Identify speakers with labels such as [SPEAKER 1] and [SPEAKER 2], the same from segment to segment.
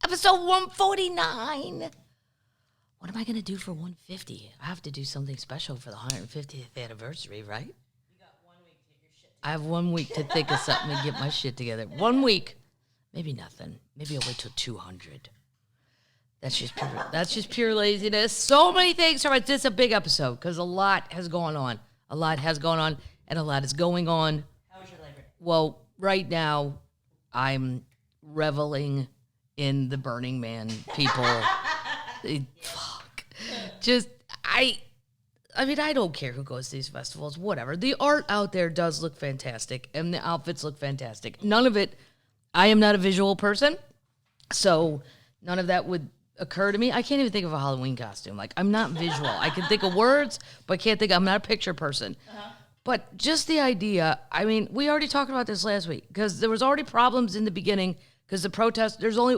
[SPEAKER 1] Episode 149. What am I going to do for 150? I have to do something special for the 150th anniversary, right?
[SPEAKER 2] You got 1 week to get your shit together.
[SPEAKER 1] I have 1 week to think of something and get my shit together. 1 week. Maybe nothing. Maybe I'll wait till 200. That's just pure laziness. So many things. Sorry, this is a big episode because a lot has gone on. A lot has gone on, and a lot is going on.
[SPEAKER 2] How was your Labor Day?
[SPEAKER 1] Well, right now, I'm reveling in the Burning Man people. Fuck. Just, I mean, I don't care who goes to these festivals, whatever. The art out there does look fantastic, and the outfits look fantastic. None of it, I am not a visual person, so none of that would occur to me. I can't even think of a Halloween costume. Like, I'm not visual. I can think of words, but I can't think, I'm not a picture person. Uh-huh. But just the idea, I mean, we already talked about this last week, because there was already problems in the beginning, because the protest, there's only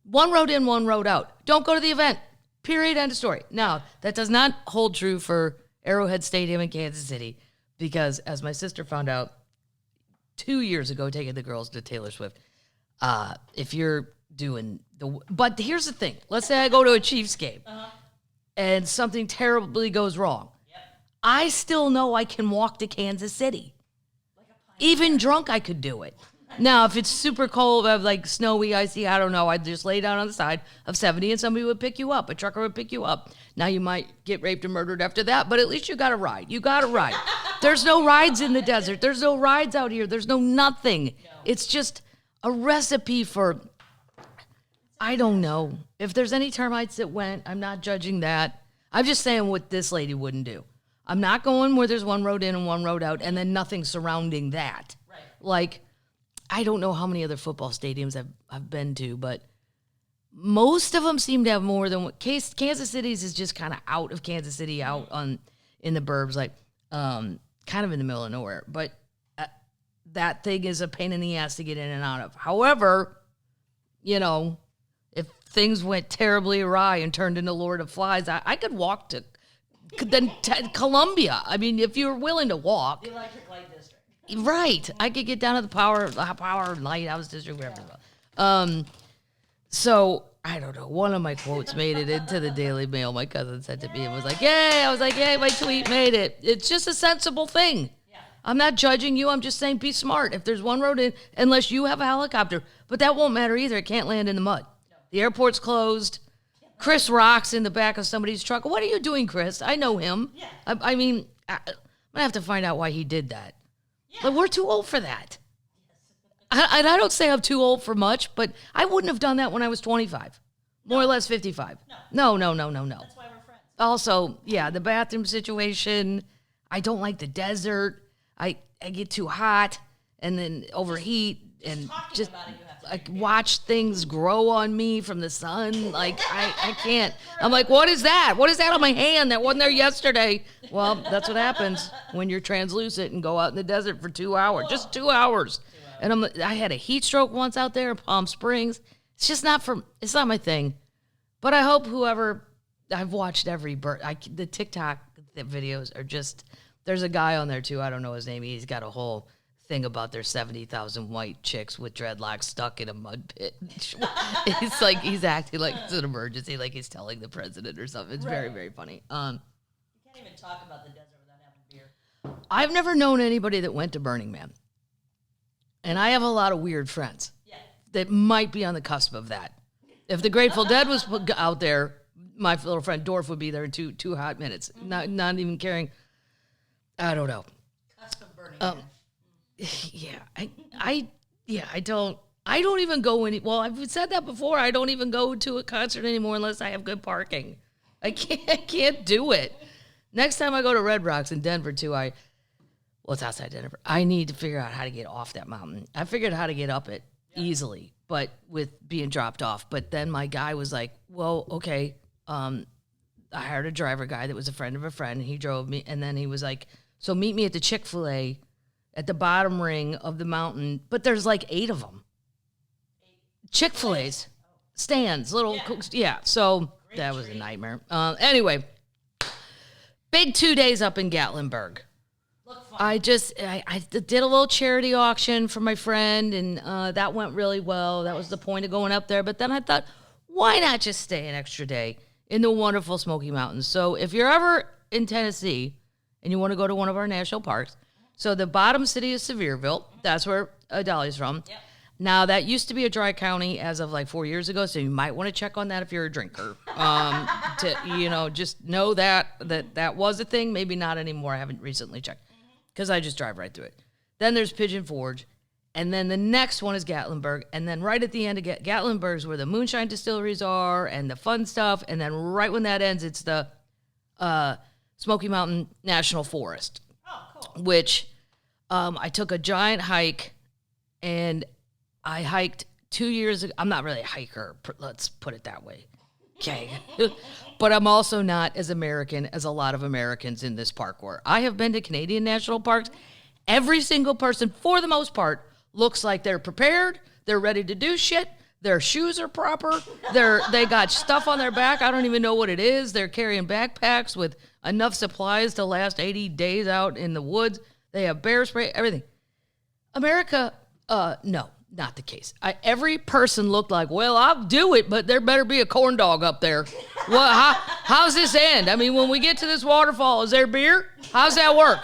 [SPEAKER 1] one road in, one road out. Don't go to the event. Period, end of story. Now, that does not hold true for Arrowhead Stadium in Kansas City, because as my sister found out 2 years ago, taking the girls to Taylor Swift, if you're doing but here's the thing. Let's say I go to a Chiefs game and something terribly goes wrong. Yep. I still know I can walk to Kansas City. Like even drunk, I could do it. Now, if it's super cold, like snowy, icy, I don't know, I'd just lay down on the side of 70 and somebody would pick you up. A trucker would pick you up. Now, you might get raped and murdered after that, but at least you got a ride. You got a ride. There's no rides in the desert. There's no rides out here. There's no nothing. No. It's just a recipe for, I don't know. If there's any termites that went, I'm not judging that. I'm just saying what this lady wouldn't do. I'm not going where there's one road in and one road out and then nothing surrounding that. Right. Like, I don't know how many other football stadiums I've been to, but most of them seem to have more than what Kansas City's is just kind of out of Kansas City, out in the burbs, like kind of in the middle of nowhere. But that thing is a pain in the ass to get in and out of. However, you know, if things went terribly awry and turned into Lord of Flies, I could walk to Columbia. I mean, if you were willing to walk.
[SPEAKER 2] The Electric Light District.
[SPEAKER 1] Right. I could get down to the Power Lighthouse District, whatever. So, I don't know. One of my quotes made it into the Daily Mail. My cousin sent it to me and was like, yay. I was like, yay, my tweet made it. It's just a sensible thing. Yeah. I'm not judging you. I'm just saying be smart. If there's one road in, unless you have a helicopter. But that won't matter either. It can't land in the mud. No. The airport's closed. Chris rocks in the back of somebody's truck. What are you doing, Chris? I know him. Yeah. I mean, I'm going to have to find out why he did that. Yeah. But we're too old for that. Yes. I don't say I'm too old for much, but I wouldn't have done that when I was 25. No. More or less 55. No. No. That's
[SPEAKER 2] why we're friends.
[SPEAKER 1] Also, yeah, the bathroom situation. I don't like the desert. I get too hot and then overheat and just like watch things grow on me from the sun. Like I can't. I'm like, what is that? What is that on my hand that wasn't there yesterday? Well, that's what happens when you're translucent and go out in the desert for 2 hours. Just 2 hours. And I had a heat stroke once out there in Palm Springs. It's just it's not my thing. But I hope whoever, I've watched every the TikTok videos are just, there's a guy on there too. I don't know his name. He's got a whole thing about their 70,000 white chicks with dreadlocks stuck in a mud pit. It's like he's acting like it's an emergency, like he's telling the president or something. It's very, very funny.
[SPEAKER 2] You can't even talk about the desert without having beer.
[SPEAKER 1] I've never known anybody that went to Burning Man. And I have a lot of weird friends that might be on the cusp of that. If the Grateful Dead was out there, my little friend Dorf would be there in two hot minutes. Mm-hmm. Not even caring. I don't know.
[SPEAKER 2] Cusp of Burning Man.
[SPEAKER 1] Yeah, I don't even go well, I've said that before. I don't even go to a concert anymore unless I have good parking. I can't do it. Next time I go to Red Rocks in Denver too, it's outside Denver. I need to figure out how to get off that mountain. I figured how to get up it easily, but with being dropped off. But then my guy was like, well, okay. I hired a driver guy that was a friend of a friend. He drove me, and then he was like, so meet me at the Chick-fil-A at the bottom ring of the mountain. But there's like 8 of them. Chick-fil-A's. Stands, little cooks. Yeah, so that was a nightmare. Anyway, big 2 days up in Gatlinburg.
[SPEAKER 2] Look
[SPEAKER 1] I did a little charity auction for my friend, and that went really well. That was the point of going up there. But then I thought, why not just stay an extra day in the wonderful Smoky Mountains? So if you're ever in Tennessee and you want to go to one of our national parks, so the bottom city is Sevierville. That's where Dolly's from. Yep. Now, that used to be a dry county as of like 4 years ago, so you might want to check on that if you're a drinker. Just know that was a thing. Maybe not anymore. I haven't recently checked because I just drive right through it. Then there's Pigeon Forge, and then the next one is Gatlinburg, and then right at the end of Gatlinburg is where the Moonshine distilleries are and the fun stuff, and then right when that ends, it's the Smoky Mountain National Forest, which I took a giant hike, and I hiked 2 years ago. I'm not really a hiker, let's put it that way. Okay. But I'm also not as American as a lot of Americans in this park were. I have been to Canadian national parks. Every single person, for the most part, looks like they're prepared. They're ready to do shit. Their shoes are proper. They got stuff on their back. I don't even know what it is. They're carrying backpacks with enough supplies to last 80 days out in the woods. They have bear spray, everything. America, no. Not the case. Every person looked like, well, I'll do it, but there better be a corn dog up there. Well, how's this end? I mean, when we get to this waterfall, is there beer? How's that work?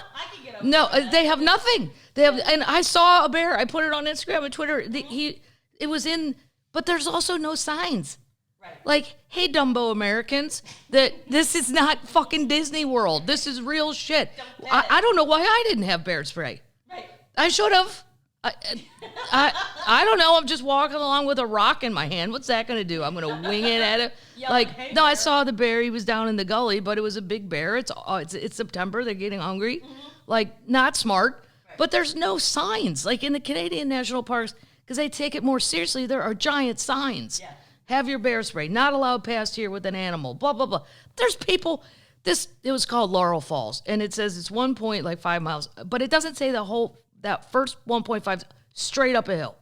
[SPEAKER 1] No, they have nothing. And I saw a bear. I put it on Instagram and Twitter. It was in, but there's also no signs. Right. Like, hey, Dumbo Americans, that this is not fucking Disney World. This is real shit. I don't know why I didn't have bear spray. Right. I should have. I don't know. I'm just walking along with a rock in my hand. What's that going to do? I'm going to wing it at it. No, I saw the bear. He was down in the gully, but it was a big bear. It's September. They're getting hungry. Mm-hmm. Not smart. Right. But there's no signs. Like in the Canadian national parks, because they take it more seriously, there are giant signs. Yeah. Have your bear spray. Not allowed past here with an animal. Blah, blah, blah. There's people. It was called Laurel Falls, and it says it's 5 miles, but it doesn't say that first 1.5 straight up a hill,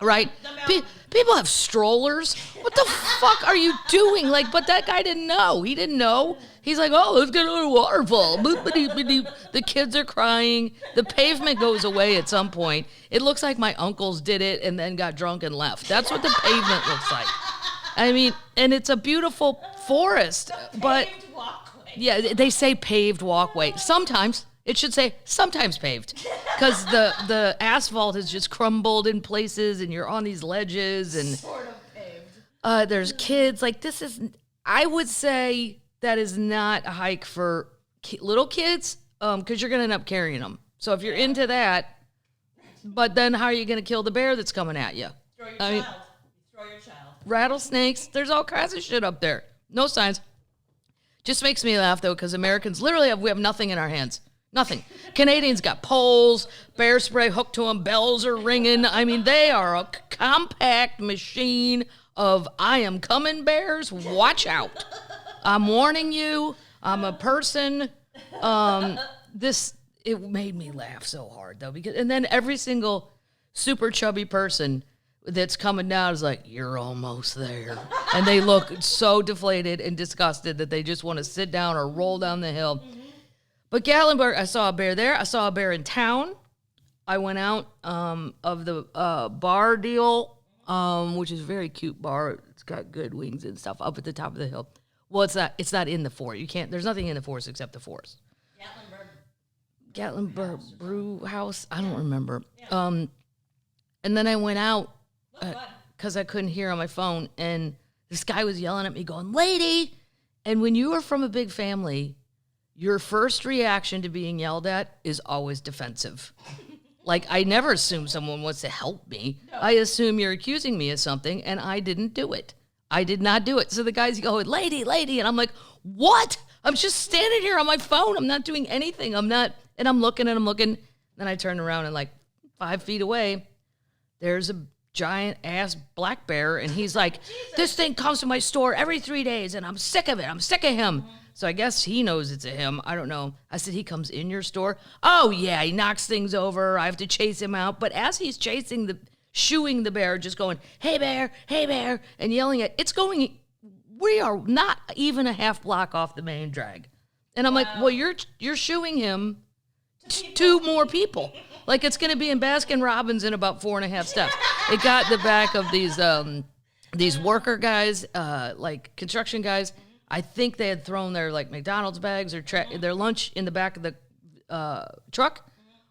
[SPEAKER 1] right? People have strollers. What the fuck are you doing? But that guy didn't know. He didn't know. He's like, oh, let's go to a waterfall. The kids are crying. The pavement goes away at some point. It looks like my uncles did it and then got drunk and left. That's what the pavement looks like. I mean, and it's a beautiful forest, but yeah, they say paved walkway. Sometimes. It should say sometimes paved, because the asphalt has just crumbled in places, and you're on these ledges, and sort of paved. There's kids. I would say that is not a hike for little kids, because you're gonna end up carrying them. So if you're into that, but then how are you gonna kill the bear that's coming at you? Throw your child. Rattlesnakes. There's all kinds of shit up there. No signs. Just makes me laugh though, because Americans literally we have nothing in our hands. Nothing. Canadians got poles, bear spray hooked to them, bells are ringing. I mean, they are a compact machine of I am coming, bears. Watch out. I'm warning you. I'm a person. It made me laugh so hard, though. And then every single super chubby person that's coming down is like, you're almost there. And they look so deflated and disgusted that they just want to sit down or roll down the hill. But Gatlinburg, I saw a bear there. I saw a bear in town. I went out of the bar deal, which is a very cute bar. It's got good wings and stuff up at the top of the hill. Well, it's not in the forest. You can't. There's nothing in the forest except the forest. Gatlinburg Brew House. I don't remember. Yeah. And then I went out because I couldn't hear on my phone, and this guy was yelling at me, going, "Lady!" And when you are from a big family, your first reaction to being yelled at is always defensive. I never assume someone wants to help me. No. I assume you're accusing me of something, and I didn't do it. I did not do it. So the guy's going, lady, and I'm like, what? I'm just standing here on my phone. I'm not doing anything. I'm looking. Then I turn around and 5 feet away, there's a giant ass black bear, and he's like, this thing comes to my store every 3 days, and I'm sick of it. I'm sick of him. Mm-hmm. So I guess he knows it's a him. I don't know. I said, he comes in your store? Oh, yeah, he knocks things over. I have to chase him out. But as he's shooing the bear, just going, hey, bear, and yelling we are not even a half block off the main drag. And I'm like, well, you're shooing him two more people. Like it's going to be in Baskin Robbins in about 4.5 steps. It got the back of these worker guys, like construction guys. I think they had thrown their like McDonald's bags or their lunch in the back of the truck.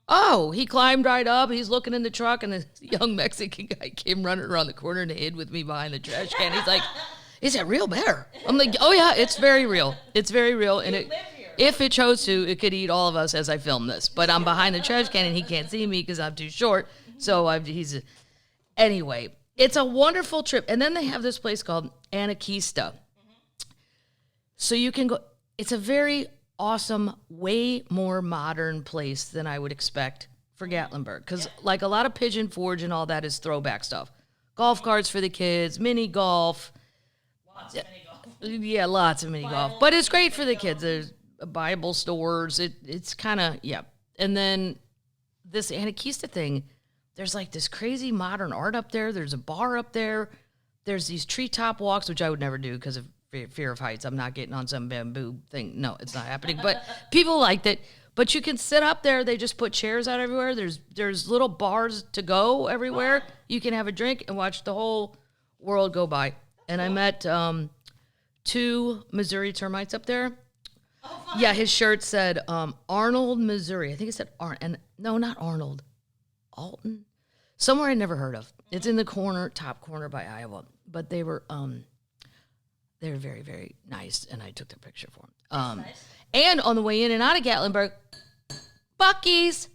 [SPEAKER 1] Oh, he climbed right up. He's looking in the truck, and this young Mexican guy came running around the corner and hid with me behind the trash can. He's like, "Is that real bear?" I'm like, "Oh yeah, it's very real. It's very real." And if it chose to, it could eat all of us as I film this. But I'm behind the trash can, and he can't see me because I'm too short. So anyway. It's a wonderful trip. And then they have this place called Anakeesta. So you can go. It's a very awesome, way more modern place than I would expect for Gatlinburg. Because like a lot of Pigeon Forge and all that is throwback stuff. Golf carts for the kids, mini golf.
[SPEAKER 2] Lots of mini golf.
[SPEAKER 1] Yeah, lots of mini golf. But it's great for the kids. There's Bible stores. It's kind of, yeah. And then this Anakeesta thing, there's like this crazy modern art up there. There's a bar up there. There's these treetop walks, which I would never do because of fear of heights. I'm not getting on some bamboo thing. No, it's not happening. But people liked it. But you can sit up there. They just put chairs out everywhere. There's little bars to go everywhere. You can have a drink and watch the whole world go by. And I met 2 Missouri termites up there.
[SPEAKER 2] Oh, fun.
[SPEAKER 1] Yeah, his shirt said Arnold, Missouri. I think it said no, not Arnold. Alton. Somewhere I never heard of. It's in the top corner by Iowa. But they were very, very nice, and I took their picture for them.
[SPEAKER 2] Nice.
[SPEAKER 1] And on the way in and out of Gatlinburg, Buc-ee's,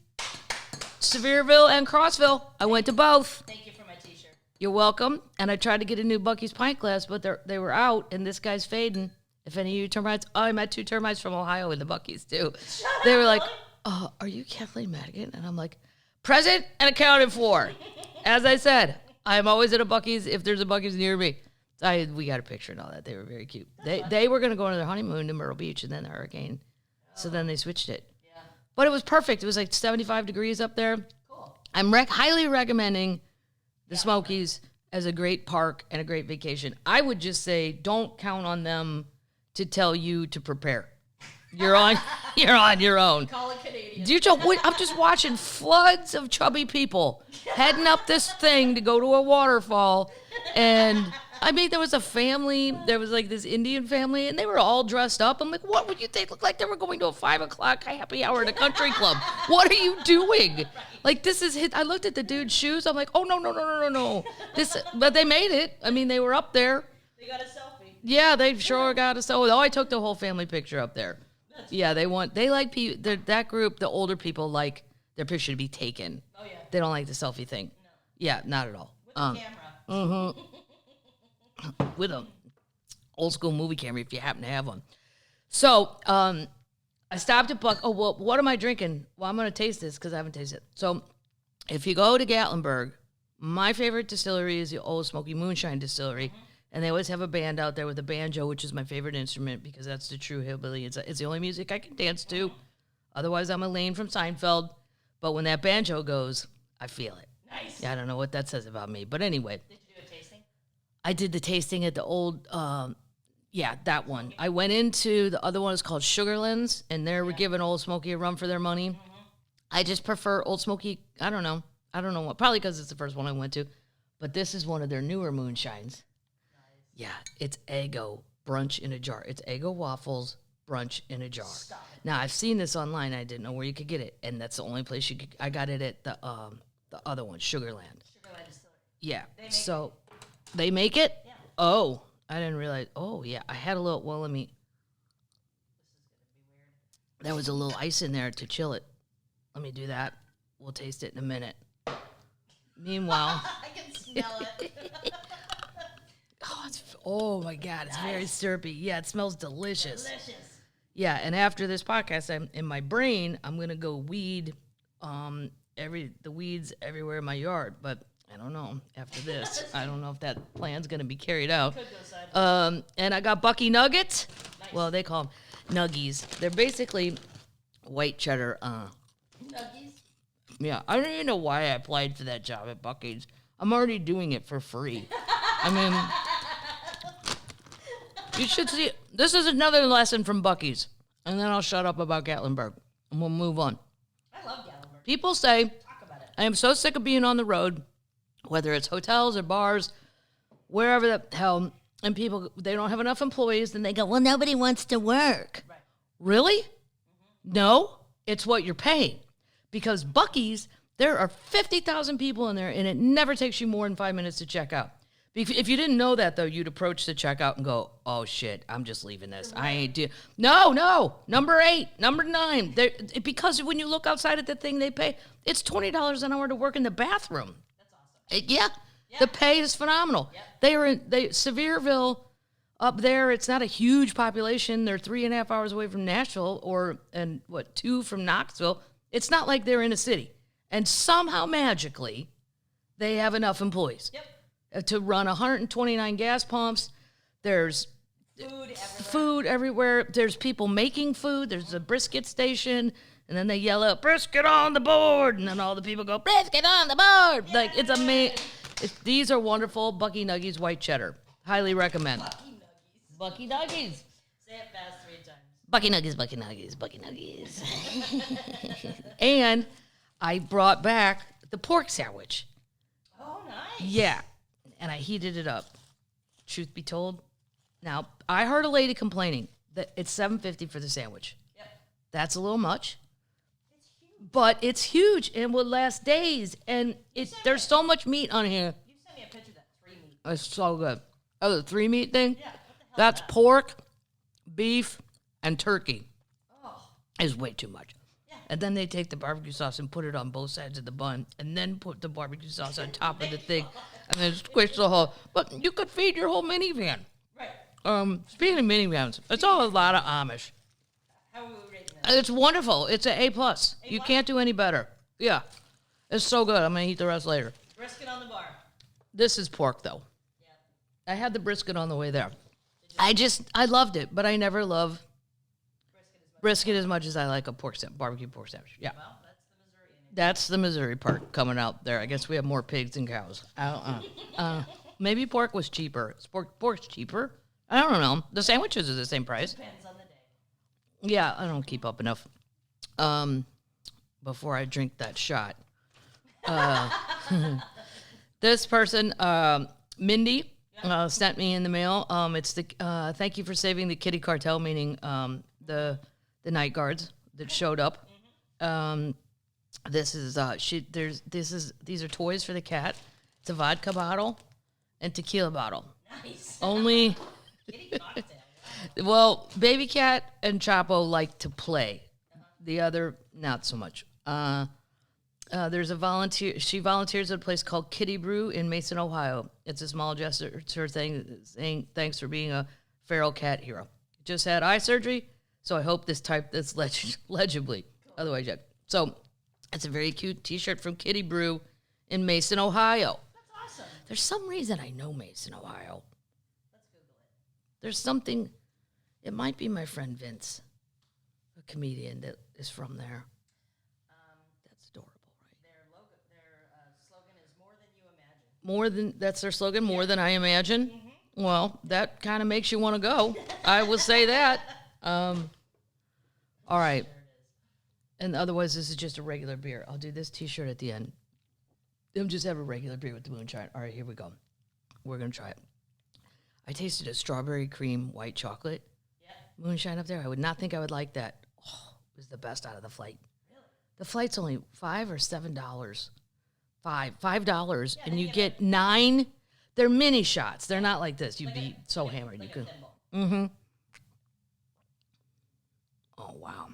[SPEAKER 1] Sevierville and Crossville. I went to both.
[SPEAKER 2] Thank you for my t-shirt.
[SPEAKER 1] You're welcome. And I tried to get a new Buc-ee's pint glass, but they were out, and this guy's fading. If any of you termites, I met 2 termites from Ohio in the Buc-ee's too. They were like, are you Kathleen Madigan? And I'm like, present and accounted for. As I said, I'm always at a Buc-ee's if there's a Buc-ee's near me. We got a picture and all that. They were very cute. They were going to go on their honeymoon to Myrtle Beach and then the hurricane. So then they switched it.
[SPEAKER 2] Yeah.
[SPEAKER 1] But it was perfect. It was like 75 degrees up there.
[SPEAKER 2] Cool.
[SPEAKER 1] I'm highly recommending the Smokies as a great park and a great vacation. I would just say don't count on them to tell you to prepare. You're on your own.
[SPEAKER 2] Call it Canadian.
[SPEAKER 1] I'm just watching floods of chubby people heading up this thing to go to a waterfall. And I mean, there was a family, there was like this Indian family, and they were all dressed up. I'm like, what would you think? Looked like they were going to a 5 o'clock happy hour at a country club. What are you doing? Right. Like, this is I looked at the dude's shoes. I'm like, oh, no. But they made it. I mean, they were up there.
[SPEAKER 2] They got a selfie.
[SPEAKER 1] Yeah, they sure got a selfie. Oh, I took the whole family picture up there. Yeah, they like people. That group, the older people, like their picture to be taken.
[SPEAKER 2] Oh, yeah.
[SPEAKER 1] They don't like the selfie thing.
[SPEAKER 2] No.
[SPEAKER 1] Yeah, not at all.
[SPEAKER 2] With a camera.
[SPEAKER 1] With a old school movie camera if you happen to have one. So I stopped at Buc. Oh, well, what am I drinking? Well, I'm going to taste this because I haven't tasted it. So if you go to Gatlinburg, my favorite distillery is the old Smoky Moonshine distillery. Mm-hmm. And they always have a band out there with a banjo, which is my favorite instrument because that's the true hillbilly. It's the only music I can dance to. Otherwise, I'm Elaine from Seinfeld. But when that banjo goes, I feel it.
[SPEAKER 2] Nice.
[SPEAKER 1] Yeah, I don't know what that says about me. But anyway.
[SPEAKER 2] Did you do a tasting?
[SPEAKER 1] I did the tasting at the old, that one. I went into, the other one is called Sugarlands, and they were giving Old Smoky a run for their money. Mm-hmm. I just prefer Old Smoky. I don't know what. Probably because it's the first one I went to. But this is one of their newer moonshines. Yeah, it's Eggo brunch in a jar. It's Eggo waffles brunch in a jar.
[SPEAKER 2] Stop it.
[SPEAKER 1] Now I've seen this online. I didn't know where you could get it, and that's the only place you could. I got it at the other one, Sugarland.
[SPEAKER 2] Sugarland Distilling.
[SPEAKER 1] Yeah.
[SPEAKER 2] They make it?
[SPEAKER 1] Yeah.
[SPEAKER 2] Yeah.
[SPEAKER 1] Oh, I didn't realize. Oh, yeah. I had a little. Well, let me.
[SPEAKER 2] This is gonna be weird.
[SPEAKER 1] There was a little ice in there to chill it. Let me do that. We'll taste it in a minute. Meanwhile.
[SPEAKER 2] I can smell it.
[SPEAKER 1] Oh my God, it's very syrupy. Yeah, it smells delicious.
[SPEAKER 2] Delicious.
[SPEAKER 1] Yeah, and after this podcast, I'm in my brain, I'm gonna go weed the weeds everywhere in my yard. But I don't know. After this, I don't know if that plan's gonna be carried out.
[SPEAKER 2] Could go sideways.
[SPEAKER 1] And I got Buc-ee nuggets.
[SPEAKER 2] Nice.
[SPEAKER 1] Well, they call them Nug'ees. They're basically white cheddar.
[SPEAKER 2] Nug'ees.
[SPEAKER 1] Yeah, I don't even know why I applied for that job at Buc-ee's. I'm already doing it for free. I mean. You should see. This is another lesson from Buc-ee's. And then I'll shut up about Gatlinburg. And we'll move on. People say,
[SPEAKER 2] Talk about it.
[SPEAKER 1] I am so sick of being on the road, whether it's hotels or bars, wherever the hell, and people, they don't have enough employees, then they go, well, nobody wants to work.
[SPEAKER 2] Right.
[SPEAKER 1] Really? Mm-hmm. No, it's what you're paying. Because Buc-ee's, there are 50,000 people in there, and it never takes you more than 5 minutes to check out. If you didn't know that, though, you'd approach the checkout and go, oh, shit, I'm just leaving this. I ain't do. No. Number 8, number 9. Because when you look outside at the thing they pay, it's $20 an hour to work in the bathroom.
[SPEAKER 2] That's awesome.
[SPEAKER 1] Yeah. The pay is phenomenal. Yep. Sevierville up there, it's not a huge population. They're 3.5 hours away from Nashville 2 from Knoxville. It's not like they're in a city. And somehow magically, they have enough employees to run 129 gas pumps. There's food everywhere. There's people making food. There's a brisket station. And then they yell out, brisket on the board. And then all the people go, brisket on the board. Yay! Like, it's amazing. These are wonderful Buc-ee Nug'ees white cheddar. Highly recommend. Buc-ee Nug'ees.
[SPEAKER 2] Say it fast 3 times.
[SPEAKER 1] Buc-ee Nug'ees, Buc-ee Nug'ees, Buc-ee Nug'ees. And I brought back the pork sandwich.
[SPEAKER 2] Oh, nice.
[SPEAKER 1] Yeah. And I heated it up. Truth be told. Now, I heard a lady complaining that it's $7.50 for the sandwich.
[SPEAKER 2] Yep.
[SPEAKER 1] That's a little much.
[SPEAKER 2] It's huge.
[SPEAKER 1] But it's huge and will last days. And there's so much meat on here.
[SPEAKER 2] You sent me a picture of that 3 meat.
[SPEAKER 1] It's so good. Oh, the 3 meat thing?
[SPEAKER 2] Yeah. What the hell
[SPEAKER 1] That's
[SPEAKER 2] is that?
[SPEAKER 1] pork, beef, and turkey.
[SPEAKER 2] Oh.
[SPEAKER 1] Is way too much.
[SPEAKER 2] Yeah.
[SPEAKER 1] And then they take the barbecue sauce and put it on both sides of the bun, and then put the barbecue sauce on top of the thing, and then squish the whole. But you could feed your whole minivan.
[SPEAKER 2] Right.
[SPEAKER 1] Speaking of minivans, it's all a lot of Amish.
[SPEAKER 2] How are we rating that?
[SPEAKER 1] It's wonderful. It's an A+. You can't do any better. Yeah, it's so good. I'm gonna eat the rest later.
[SPEAKER 2] Brisket on the bar.
[SPEAKER 1] This is pork though.
[SPEAKER 2] Yeah.
[SPEAKER 1] I had the brisket on the way there. I loved it, but I never love brisket as much as I like a barbecue pork sandwich. Yeah.
[SPEAKER 2] Well, that's the Missouri in it.
[SPEAKER 1] That's the Missouri part coming out there. I guess we have more pigs than cows. Maybe pork was cheaper. Pork's cheaper. I don't know. The sandwiches are the same price.
[SPEAKER 2] Depends on the day.
[SPEAKER 1] Yeah, I don't keep up enough. Before I drink that shot. This person, Mindy, sent me in the mail. It's the thank you for saving the kitty cartel, meaning the night guards that showed up. These are toys for the cat. It's a vodka bottle and tequila bottle.
[SPEAKER 2] Nice.
[SPEAKER 1] Only,
[SPEAKER 2] Kitty cocktail.
[SPEAKER 1] well, baby cat and Chapo like to play. The other, not so much. There's a volunteer. She volunteers at a place called Kitty Brew in Mason, Ohio. It's a small gesture saying thanks for being a feral cat hero. Just had eye surgery, so I hope this typed this legibly. Cool. Otherwise, yeah. So it's a very cute T-shirt from Kitty Brew in Mason, Ohio.
[SPEAKER 2] That's awesome.
[SPEAKER 1] There's some reason I know Mason, Ohio.
[SPEAKER 2] Let's Google it.
[SPEAKER 1] There's something. It might be my friend Vince, a comedian that is from there. That's adorable, right?
[SPEAKER 2] Their slogan is more than you imagine.
[SPEAKER 1] That's their slogan, more than I imagine. Mm-hmm. Well, that kind of makes you want to go. I will say that. All right. And otherwise, this is just a regular beer. I'll do this T-shirt at the end. Then just have a regular beer with the moonshine. All right, here we go. We're going to try it. I tasted a strawberry cream white chocolate moonshine up there. I would not think I would like that. Oh, it was the best out of the flight.
[SPEAKER 2] Really?
[SPEAKER 1] The flight's only $5 or $7. $5, and you get 9. They're mini shots. They're not like this. You'd be so hammered.
[SPEAKER 2] Like
[SPEAKER 1] You could.
[SPEAKER 2] Mm-hmm.
[SPEAKER 1] Oh, wow.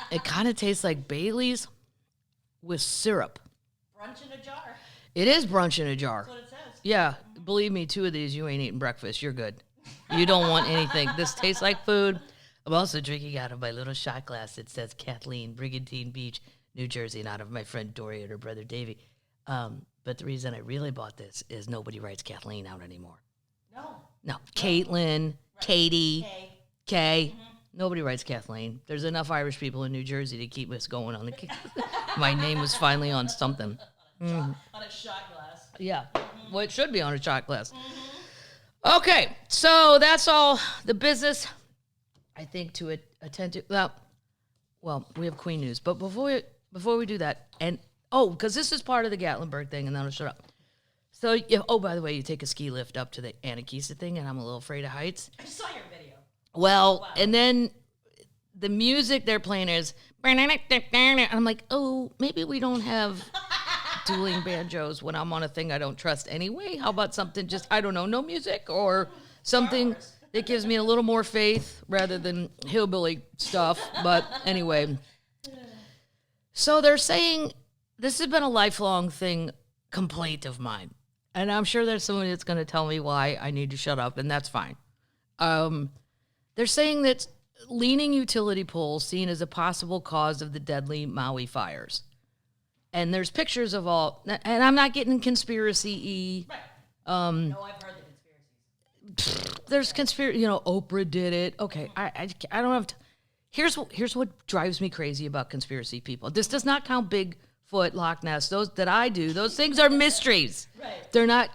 [SPEAKER 1] It kind of tastes like Bailey's with syrup.
[SPEAKER 2] Brunch in a jar.
[SPEAKER 1] It is brunch in a jar.
[SPEAKER 2] That's what it says.
[SPEAKER 1] Yeah, believe me, 2 of these, you ain't eating breakfast. You're good. You don't want anything. This tastes like food. I'm also drinking out of my little shot glass that says Kathleen, Brigantine Beach, New Jersey, and out of my friend Dory and her brother Davey. But the reason I really bought this is nobody writes Kathleen out anymore. No. Caitlin,
[SPEAKER 2] Right.
[SPEAKER 1] Katie,
[SPEAKER 2] Okay.
[SPEAKER 1] Kay. Nobody writes Kathleen. There's enough Irish people in New Jersey to keep us going on the. My name was finally on something.
[SPEAKER 2] On a shot glass.
[SPEAKER 1] Yeah. Well, it should be on a shot glass. Okay, so that's all the business I think to attend to. Well, we have Queen news, but before before we do that, and because this is part of the Gatlinburg thing, and then I'll shut up. So, by the way, you take a ski lift up to the Anakeesta thing, and I'm a little afraid of heights.
[SPEAKER 2] I saw your video.
[SPEAKER 1] Well, wow. And then the music they're playing is, and I'm like, maybe we don't have dueling banjos when I'm on a thing I don't trust anyway. How about something just, I don't know, no music or something that gives me a little more faith rather than hillbilly stuff. But anyway, so they're saying this has been a lifelong complaint of mine. And I'm sure there's somebody that's going to tell me why I need to shut up, and that's fine. They're saying that leaning utility poles seen as a possible cause of the deadly Maui fires. And there's pictures of all, and I'm not getting conspiracy-y.
[SPEAKER 2] Right. No, I've heard the conspiracies.
[SPEAKER 1] There's conspiracy, Oprah did it. Okay, I don't have to. Here's what drives me crazy about conspiracy people. This does not count Bigfoot, Loch Ness. Those that I do, those things are mysteries.
[SPEAKER 2] Right.
[SPEAKER 1] They're not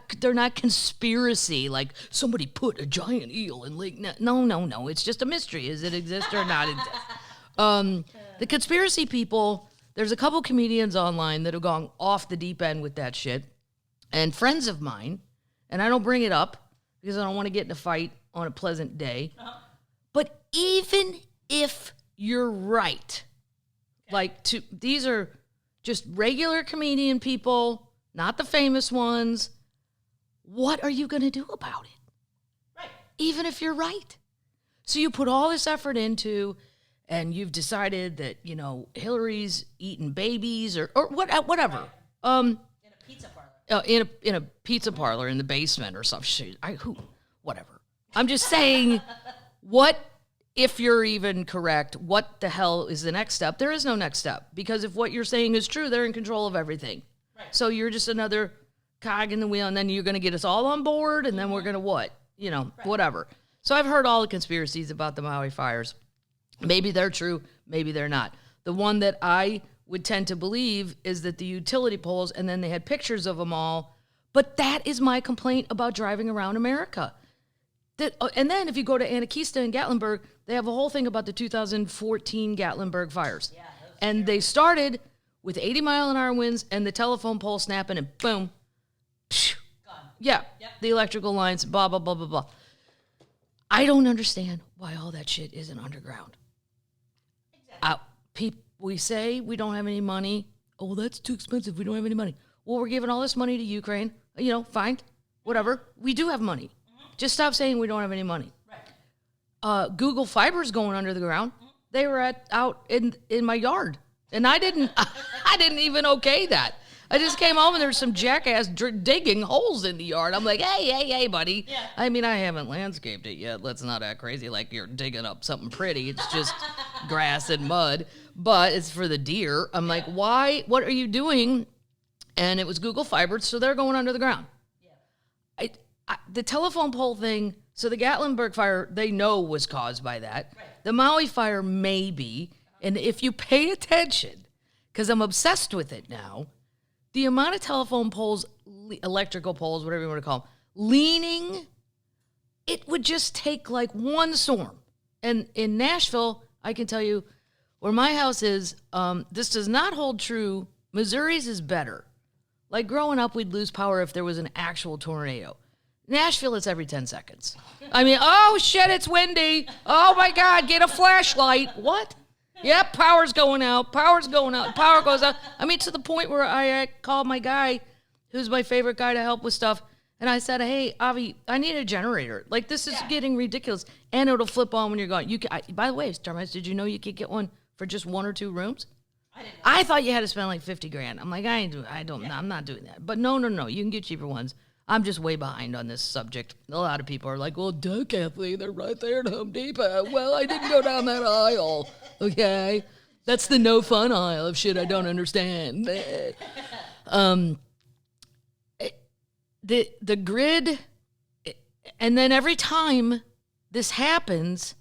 [SPEAKER 1] conspiracy, like somebody put a giant eel in Lake Ness. No. It's just a mystery. Is it exist or not exist? The conspiracy people, there's a couple comedians online that have gone off the deep end with that shit. And friends of mine, and I don't bring it up because I don't want to get in a fight on a pleasant day. Uh-huh. But even if you're right, these are just regular comedian people, not the famous ones. What are you going to do about it?
[SPEAKER 2] Right.
[SPEAKER 1] Even if you're right. So you put all this effort into, and you've decided that, Hillary's eating babies or whatever.
[SPEAKER 2] Right. In a pizza parlor.
[SPEAKER 1] In a pizza parlor in the basement or some shit. Whatever. I'm just saying, if you're even correct, what the hell is the next step? There is no next step, because if what you're saying is true, they're in control of everything.
[SPEAKER 2] Right.
[SPEAKER 1] So you're just another cog in the wheel, and then you're going to get us all on board, and then we're going to what? Whatever. So I've heard all the conspiracies about the Maui fires. Maybe they're true, maybe they're not. The one that I would tend to believe is that the utility poles, and then they had pictures of them all, but that is my complaint about driving around America. And then if you go to Anakeesta and Gatlinburg, they have a whole thing about the 2014 Gatlinburg fires.
[SPEAKER 2] Yeah,
[SPEAKER 1] and they started with 80-mile-an-hour winds and the telephone pole snapping, and boom.
[SPEAKER 2] Gone.
[SPEAKER 1] Yeah,
[SPEAKER 2] Yep.
[SPEAKER 1] The electrical lines, blah, blah, blah, blah, blah. I don't understand why all that shit isn't underground.
[SPEAKER 2] Exactly.
[SPEAKER 1] We say we don't have any money. Oh, that's too expensive. We don't have any money. Well, we're giving all this money to Ukraine. Fine. Whatever. We do have money. Just stop saying we don't have any money.
[SPEAKER 2] Right.
[SPEAKER 1] Google Fiber's going under the ground. Mm-hmm. They were out in my yard, and I didn't even okay that. I just came home and there's some jackass digging holes in the yard. I'm like, hey, buddy.
[SPEAKER 2] Yeah.
[SPEAKER 1] I mean, I haven't landscaped it yet. Let's not act crazy like you're digging up something pretty. It's just grass and mud, but it's for the deer. I'm like, why? What are you doing? And it was Google Fiber, so they're going under the ground. Yeah. The telephone pole thing, so the Gatlinburg fire, they know was caused by that.
[SPEAKER 2] Right.
[SPEAKER 1] The Maui fire, maybe. And if you pay attention, because I'm obsessed with it now, the amount of telephone poles, electrical poles, whatever you want to call them, leaning, it would just take like one storm. And in Nashville, I can tell you, where my house is, this does not hold true. Missouri's is better. Like growing up, we'd lose power if there was an actual tornado. Nashville, it's every 10 seconds. I mean, oh, shit, it's windy. Oh, my God, get a flashlight. What? Yep, power's going out. Power goes out. I mean, to the point where I called my guy, who's my favorite guy to help with stuff, and I said, hey, Avi, I need a generator. Like, this is getting ridiculous. And it'll flip on when you're gone. By the way, Starmice, did you know you could get one for just 1 or 2 rooms? I thought you had to spend like $50,000. I'm like, I'm not doing that. But no, you can get cheaper ones. I'm just way behind on this subject. A lot of people are like, well, duh, Kathleen, they're right there at Home Depot. Well, I didn't go down that aisle, okay? That's the no fun aisle of shit I don't understand. The grid, and then every time this happens,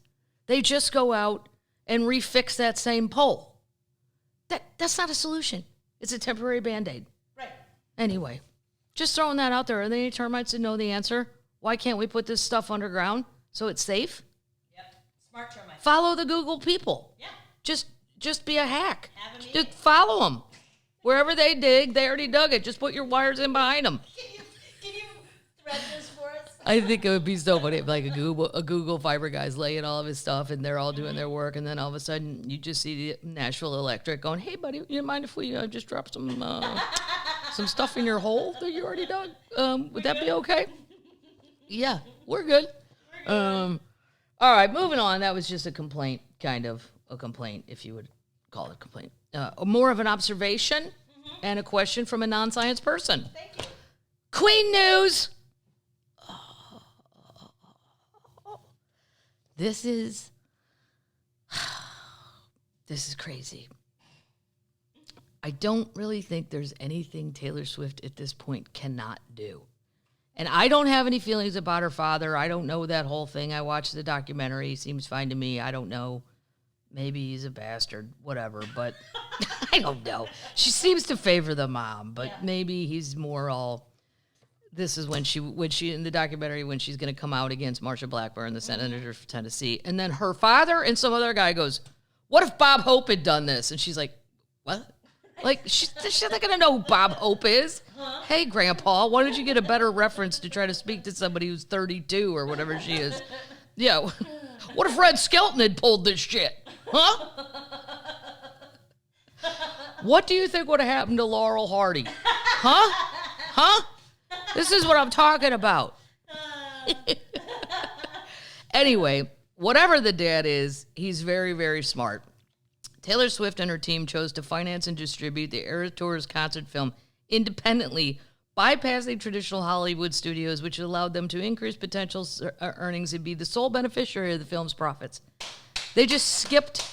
[SPEAKER 1] they just go out and refix that same pole. That's not a solution. It's a temporary Band-Aid.
[SPEAKER 2] Right.
[SPEAKER 1] Anyway. Just throwing that out there. Are there any termites that know the answer? Why can't we put this stuff underground so it's safe?
[SPEAKER 2] Yep. Smart termites.
[SPEAKER 1] Follow the Google people.
[SPEAKER 2] Yeah.
[SPEAKER 1] Just just be a hack.
[SPEAKER 2] Have a meeting.
[SPEAKER 1] Just follow them. Wherever they dig, they already dug it. Just put your wires in behind them.
[SPEAKER 2] Can you thread this for us?
[SPEAKER 1] I think it would be so funny if like a Google Fiber guy's laying all of his stuff and they're all doing their work, and then all of a sudden you just see the Nashville Electric going, "Hey, buddy, you mind if we just drop some stuff in your hole that you already dug? Would that be okay?" Yeah, we're good. All right, moving on. That was just a complaint, kind of a complaint, if you would call it a complaint. More of an observation and a question from a non-science person.
[SPEAKER 2] Thank you.
[SPEAKER 1] Queen news. This is crazy. I don't really think there's anything Taylor Swift at this point cannot do. And I don't have any feelings about her father. I don't know that whole thing. I watched the documentary. He seems fine to me. I don't know. Maybe he's a bastard, whatever. But I don't know. She seems to favor the mom, but maybe he's more all... This is when she in the documentary, when she's going to come out against Marsha Blackburn, the senator for Tennessee. And then her father and some other guy goes, "What if Bob Hope had done this?" And she's like, "What?" Like, she's not going to know who Bob Hope is. Huh? Hey, Grandpa, why don't you get a better reference to try to speak to somebody who's 32 or whatever she is? Yeah. What if Red Skelton had pulled this shit? Huh? What do you think would have happened to Laurel Hardy? Huh? Huh? This is what I'm talking about. Anyway, whatever the dad is, he's very, very smart. Taylor Swift and her team chose to finance and distribute the Eras Tour's concert film independently, bypassing traditional Hollywood studios, which allowed them to increase potential earnings and be the sole beneficiary of the film's profits. They just skipped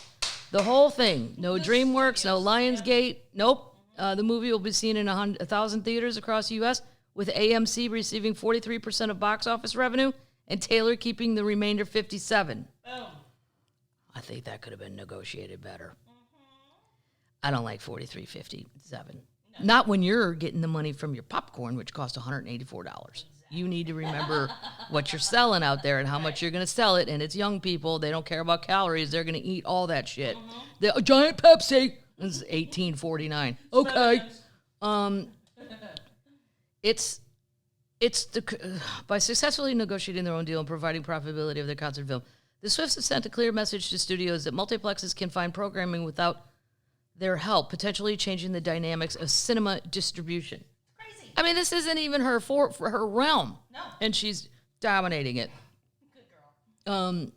[SPEAKER 1] the whole thing. No DreamWorks, no Lionsgate. Nope. The movie will be seen in 1,000 theaters across the U.S., with AMC receiving 43% of box office revenue and Taylor keeping the remainder 57%. Boom. I think that could have been negotiated better. I don't like 43.57. No. Not when you're getting the money from your popcorn, which costs $184. Exactly. You need to remember what you're selling out there and how much you're going to sell it. And it's young people. They don't care about calories. They're going to eat all that shit. The giant Pepsi. This is $18.49. Okay. By successfully negotiating their own deal and providing profitability of their concert film, the Swifts have sent a clear message to studios that multiplexes can find programming without their help, potentially changing the dynamics of cinema distribution.
[SPEAKER 2] Crazy.
[SPEAKER 1] I mean, this isn't even her for her realm.
[SPEAKER 2] No.
[SPEAKER 1] And she's dominating it.
[SPEAKER 2] Good girl.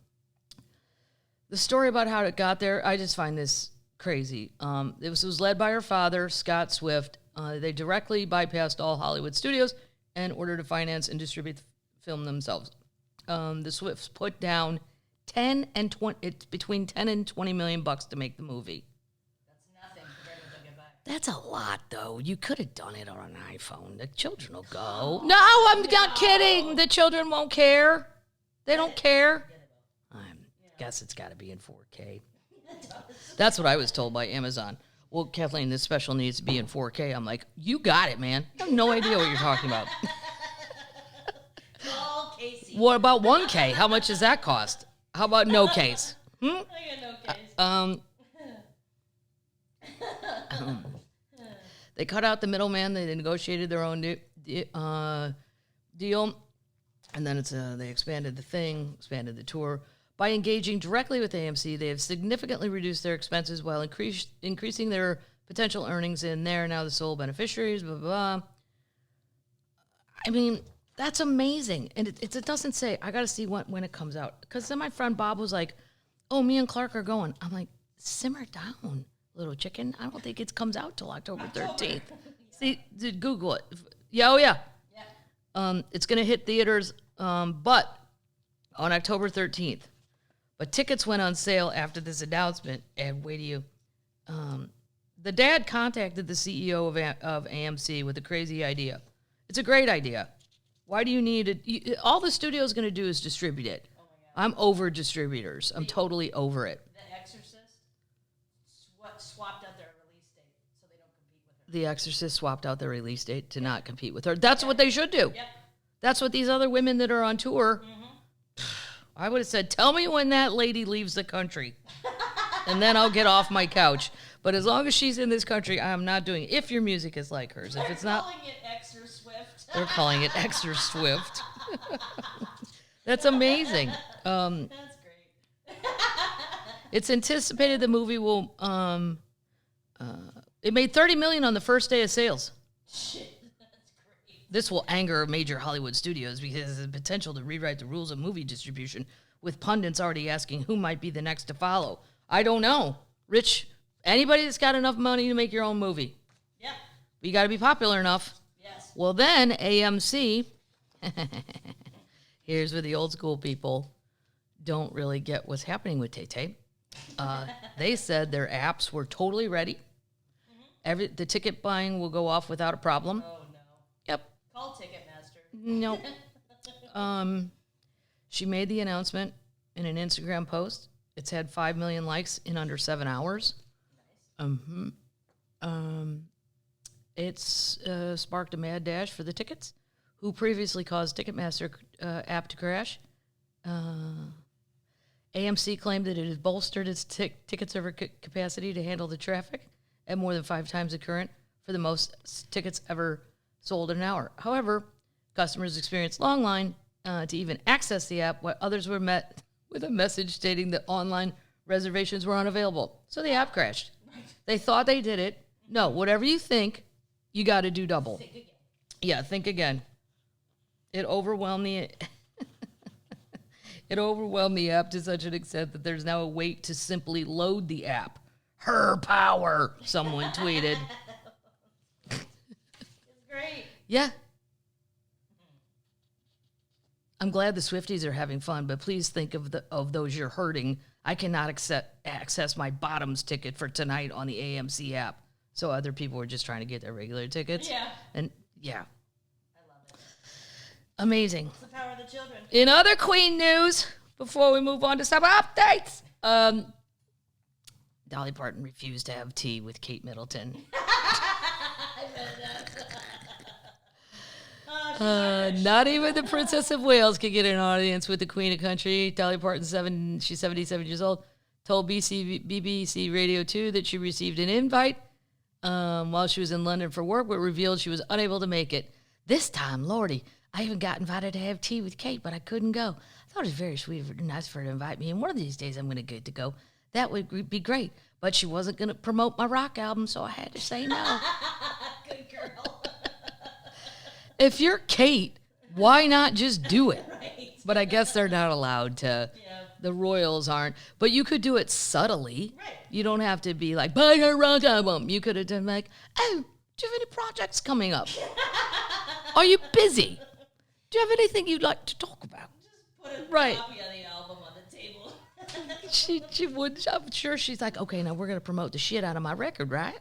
[SPEAKER 1] The story about how it got there, I just find this crazy. It was led by her father, Scott Swift. They directly bypassed all Hollywood studios in order to finance and distribute the film themselves. The Swifts put down between $10 and $20 million to make the movie.
[SPEAKER 2] That's nothing compared to what they'll get back.
[SPEAKER 1] That's a lot, though. You could have done it on an iPhone. The children will go. No, I'm not kidding. The children won't care. They don't care. I guess it's got to be in 4K. That's what I was told by Amazon. Well, Kathleen, this special needs to be in 4K. I'm like, you got it, man. I have no idea what you're talking about.
[SPEAKER 2] Oh, Casey.
[SPEAKER 1] What about 1K? How much does that cost? How about no case?
[SPEAKER 2] I got no case.
[SPEAKER 1] They cut out the middleman. They negotiated their own deal. And then they expanded the tour. By engaging directly with AMC, they have significantly reduced their expenses while increasing their potential earnings, and they're now the sole beneficiaries, blah, blah, blah. I mean, that's amazing. And it doesn't say, I got to see when it comes out. Because then my friend Bob was like, "Oh, me and Clark are going." I'm like, simmer down, little chicken. I don't think it comes out till October 13th. See, Google it. Yeah, oh, yeah. It's going to hit theaters, but on October 13th. But tickets went on sale after this announcement, and wait till you... the dad contacted the CEO of AMC with a crazy idea. It's a great idea. Why do you need it? All the studio's going to do is distribute it. Oh my God. I'm over distributors. I'm totally over it.
[SPEAKER 2] The Exorcist swapped out their release date so they don't compete with her.
[SPEAKER 1] The Exorcist swapped out their release date to not compete with her. That's what they should do.
[SPEAKER 2] Yep.
[SPEAKER 1] That's what these other women that are on tour... I would have said, tell me when that lady leaves the country. and then I'll get off my couch. But as long as she's in this country, I'm not doing it. If your music is like hers. If it's not,
[SPEAKER 2] calling it extra swift.
[SPEAKER 1] they're calling it extra swift. That's amazing.
[SPEAKER 2] That's great.
[SPEAKER 1] It's anticipated the movie will. It made $30 million on the first day of sales.
[SPEAKER 2] Shit, that's great.
[SPEAKER 1] This will anger major Hollywood studios because it has the potential to rewrite the rules of movie distribution, with pundits already asking who might be the next to follow. I don't know. Rich, anybody that's got enough money to make your own movie.
[SPEAKER 2] Yep.
[SPEAKER 1] You got to be popular enough.
[SPEAKER 2] Yes.
[SPEAKER 1] Well, then AMC, here's where the old school people don't really get what's happening with Tay-Tay. They said their apps were totally ready. The ticket buying will go off without a problem.
[SPEAKER 2] Oh, no.
[SPEAKER 1] Yep.
[SPEAKER 2] Call Ticketmaster.
[SPEAKER 1] Nope. She made the announcement in an Instagram post. It's had 5 million likes in under 7 hours. Nice. It's sparked a mad dash for the tickets, who previously caused Ticketmaster app to crash. AMC claimed that it has bolstered its ticket server capacity to handle the traffic at more than 5 times the current for the most tickets ever sold in an hour. However, customers experienced long line to even access the app, while others were met with a message stating that online reservations were unavailable. So the app crashed. Right. They thought they did it. No, whatever you think, you got to do double.
[SPEAKER 2] Think again.
[SPEAKER 1] Yeah, think again. It overwhelmed the app to such an extent that there's now a wait to simply load the app. Her power, someone tweeted.
[SPEAKER 2] It's great.
[SPEAKER 1] Yeah. I'm glad the Swifties are having fun, but please think of those you're hurting. I cannot access my bottoms ticket for tonight on the AMC app. So other people were just trying to get their regular tickets.
[SPEAKER 2] Yeah.
[SPEAKER 1] And yeah.
[SPEAKER 2] I love it.
[SPEAKER 1] Amazing.
[SPEAKER 2] It's the power of the children.
[SPEAKER 1] In other Queen news, before we move on to some updates, Dolly Parton refused to have tea with Kate Middleton. Not even the Princess of Wales could get an audience with the Queen of Country. Dolly Parton, she's 77 years old, told BBC Radio 2 that she received an invite while she was in London for work, but revealed she was unable to make it. This time, Lordy, I even got invited to have tea with Kate, but I couldn't go. I thought it was very sweet and nice for her to invite me, and one of these days I'm going to get to go. That would be great. But she wasn't going to promote my rock album, so I had to say no.
[SPEAKER 2] Good girl.
[SPEAKER 1] If you're Kate, why not just do it?
[SPEAKER 2] Right.
[SPEAKER 1] But I guess they're not allowed to.
[SPEAKER 2] Yeah.
[SPEAKER 1] The royals aren't. But you could do it subtly.
[SPEAKER 2] Right.
[SPEAKER 1] You don't have to be like, buy her rock album. You could have done like, oh, do you have any projects coming up? Are you busy? Do you have anything you'd like to talk about?
[SPEAKER 2] Just put a
[SPEAKER 1] Right.
[SPEAKER 2] copy of the album on the table.
[SPEAKER 1] She would. I'm sure she's like, okay, now we're going to promote the shit out of my record, right?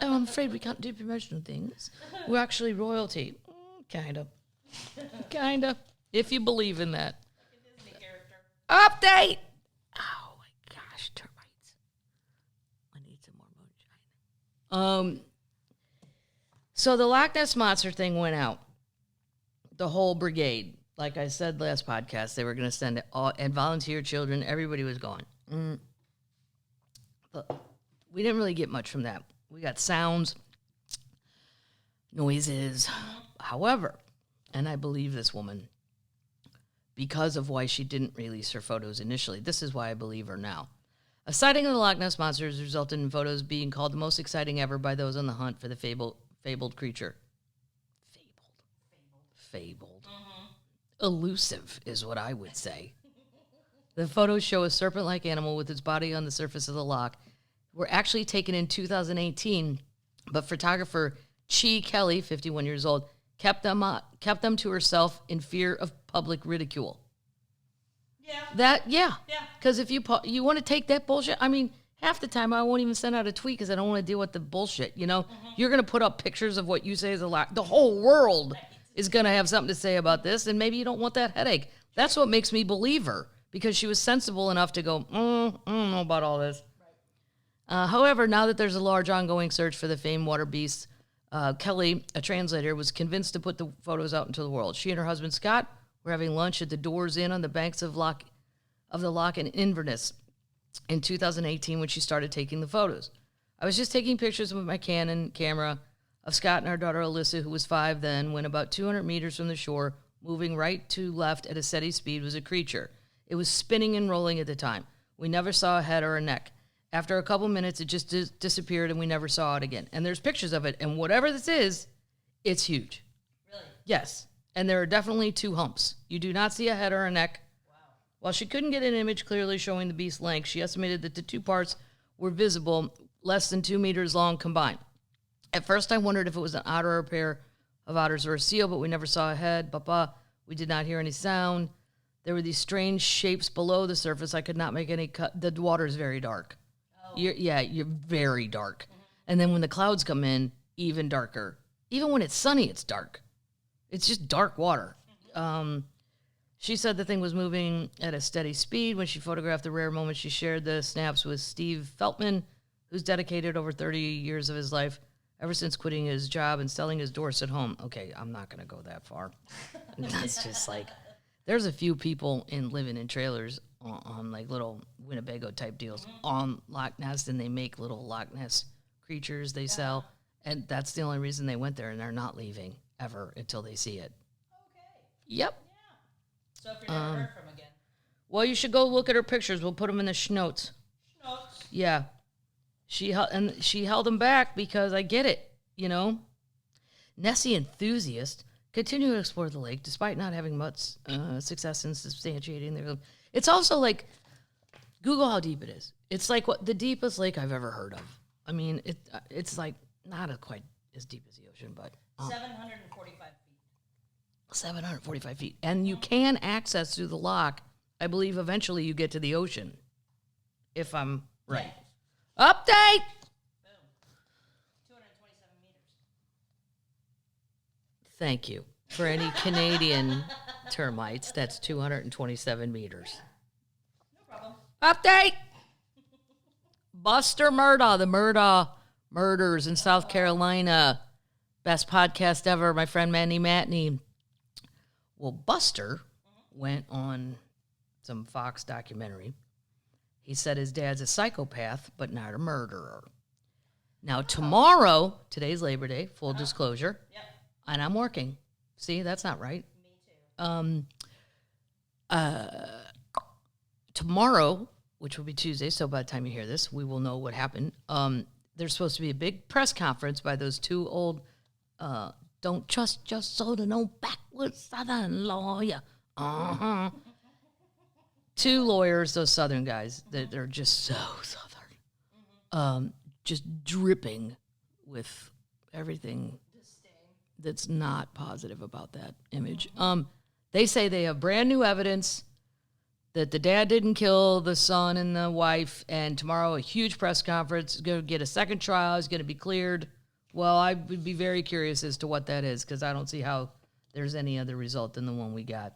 [SPEAKER 1] Oh, I'm afraid we can't do promotional things. We're actually royalty. Kind of. Kind of. If you believe in that.
[SPEAKER 2] Like a Disney character.
[SPEAKER 1] Update! Oh, my gosh, termites. I need some more moonshine. So the Loch Ness Monster thing went out. The whole brigade. Like I said last podcast, they were going to send it all, and volunteer children, everybody was going. But we didn't really get much from that. We got sounds, noises. However, and I believe this woman, because of why she didn't release her photos initially. This is why I believe her now. A sighting of the Loch Ness Monster has resulted in photos being called the most exciting ever by those on the hunt for the fabled creature. Fabled. Elusive is what I would say. The photos show a serpent-like animal with its body on the surface of the loch. Were actually taken in 2018, but photographer Chi Kelly, 51 years old, kept them to herself in fear of public ridicule.
[SPEAKER 2] Yeah.
[SPEAKER 1] Because if you want to take that bullshit, I mean, half the time I won't even send out a tweet because I don't want to deal with the bullshit. You know, You're going to put up pictures of what you say is a lie. The whole world is going to have something to say about this, and maybe you don't want that headache. That's what makes me believe her, because she was sensible enough to go, I don't know about all this. However, now that there's a large ongoing search for the famed water beasts, Kelly, a translator, was convinced to put the photos out into the world. She and her husband, Scott, were having lunch at the Doors Inn on the banks of the loch in Inverness. in 2018 when she started taking the photos. I was just taking pictures with my Canon camera of Scott and our daughter Alyssa, who was 5 then, when about 200 meters from the shore, moving right to left at a steady speed, was a creature. It was spinning and rolling at the time. We never saw a head or a neck. After a couple minutes, it just disappeared, and we never saw it again. And there's pictures of it, and whatever this is, it's huge.
[SPEAKER 2] Really?
[SPEAKER 1] Yes. And there are definitely 2 humps. You do not see a head or a neck.
[SPEAKER 2] Wow.
[SPEAKER 1] While she couldn't get an image clearly showing the beast's length, she estimated that the 2 parts were visible, less than 2 meters long combined. At first, I wondered if it was an otter or a pair of otters or a seal, but we never saw a head. We did not hear any sound. There were these strange shapes below the surface. I could not make any cut. The water is very dark. Oh. You're very dark. Mm-hmm. And then when the clouds come in, even darker. Even when it's sunny, it's dark. It's just dark water. Mm-hmm. She said the thing was moving at a steady speed. When she photographed the rare moment, she shared the snaps with Steve Feltman, who's dedicated over 30 years of his life, ever since quitting his job and selling his Dorset home. Okay, I'm not going to go that far. That's just like... There's a few people living in trailers on like little Winnebago type deals on Loch Ness, and they make little Loch Ness creatures they sell, and that's the only reason they went there, and they're not leaving ever until they see it.
[SPEAKER 2] Okay.
[SPEAKER 1] Yep.
[SPEAKER 2] Yeah. So if you're never heard from again.
[SPEAKER 1] Well, you should go look at her pictures. We'll put them in the schnotes.
[SPEAKER 2] Schnotes.
[SPEAKER 1] Yeah. She held them back because I get it, you know. Nessie enthusiast continue to explore the lake despite not having much success in substantiating their... It's also like, Google how deep it is. It's like the deepest lake I've ever heard of. I mean, it's like not quite as deep as the ocean, but...
[SPEAKER 2] 745 feet.
[SPEAKER 1] 745 feet. And you can access through the loch. I believe eventually you get to the ocean, if I'm right. Yeah. Update! Thank you. For any Canadian termites, that's 227 meters.
[SPEAKER 2] No problem.
[SPEAKER 1] Update! Buster Murdaugh, the Murdaugh murders in South Carolina. Best podcast ever, my friend Manny Matney. Well, Buster went on some Fox documentary. He said his dad's a psychopath, but not a murderer. Now, tomorrow, today's Labor Day, full disclosure.
[SPEAKER 2] Yep.
[SPEAKER 1] And I'm working. See, that's not right.
[SPEAKER 2] Me too.
[SPEAKER 1] Tomorrow, which will be Tuesday, so by the time you hear this, we will know what happened. There's supposed to be a big press conference by those 2 old, don't trust your soul to no backwoods Southern lawyer. 2 lawyers, those Southern guys, they're just so Southern. Just dripping with everything that's not positive about that image. They say they have brand new evidence that the dad didn't kill the son and the wife, and tomorrow a huge press conference is going to get a second trial, is going to be cleared. Well, I would be very curious as to what that is, because I don't see how there's any other result than the one we got.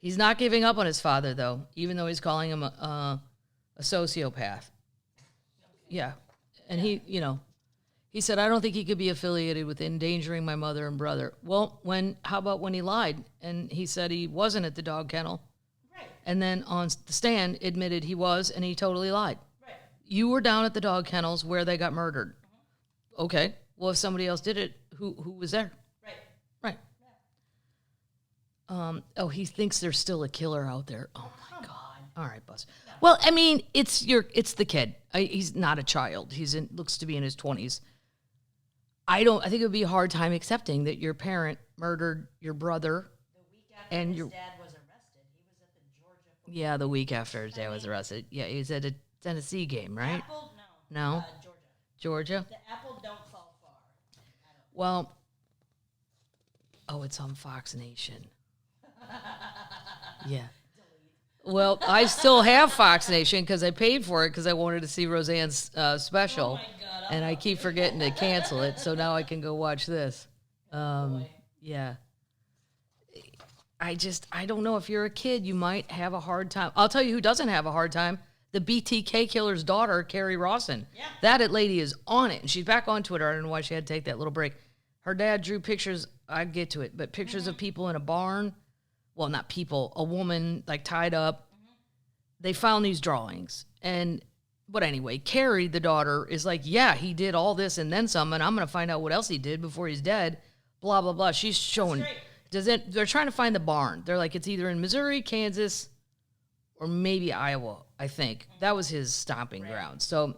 [SPEAKER 1] He's not giving up on his father, though, even though he's calling him a sociopath. Yeah. And he said, I don't think he could be affiliated with endangering my mother and brother. Well, how about when he lied and he said he wasn't at the dog kennel?
[SPEAKER 2] Right.
[SPEAKER 1] And then on the stand admitted he was, and he totally lied.
[SPEAKER 2] Right.
[SPEAKER 1] You were down at the dog kennels where they got murdered. Mm-hmm. Okay. Well, if somebody else did it, who was there? Right. Right. Yeah. He thinks there's still a killer out there. Oh my God. All right, Buzz. Yeah. Well, I mean, it's the kid. He's not a child. Looks to be in his 20s. I think it would be a hard time accepting that your parent murdered your brother.
[SPEAKER 2] The week after his dad was arrested, he was at the Georgia.
[SPEAKER 1] Yeah, the week after his dad was arrested. Yeah, he was at a Tennessee game, right?
[SPEAKER 2] Apple?
[SPEAKER 1] No.
[SPEAKER 2] Georgia.
[SPEAKER 1] Georgia?
[SPEAKER 2] The apple don't fall far.
[SPEAKER 1] Well, it's on Fox Nation. Yeah. Well, I still have Fox Nation because I paid for it because I wanted to see Roseanne's special.
[SPEAKER 2] Oh my God,
[SPEAKER 1] and I keep forgetting to cancel it, so now I can go watch this. Yeah. I don't know. If you're a kid, you might have a hard time. I'll tell you who doesn't have a hard time. The BTK killer's daughter, Carrie Rawson. Yeah. That lady is on it, and she's back on Twitter. I don't know why she had to take that little break. Her dad drew pictures. I'd get to it, but pictures of people in a barn. Well, not people. A woman, like, tied up. they found these drawings. But anyway, Carrie, the daughter, is like, yeah, he did all this and then some, and I'm going to find out what else he did before he's dead, blah, blah, blah. She's showing, they're trying to find the barn. They're like, it's either in Missouri, Kansas, or maybe Iowa, I think. That was his stomping ground. So,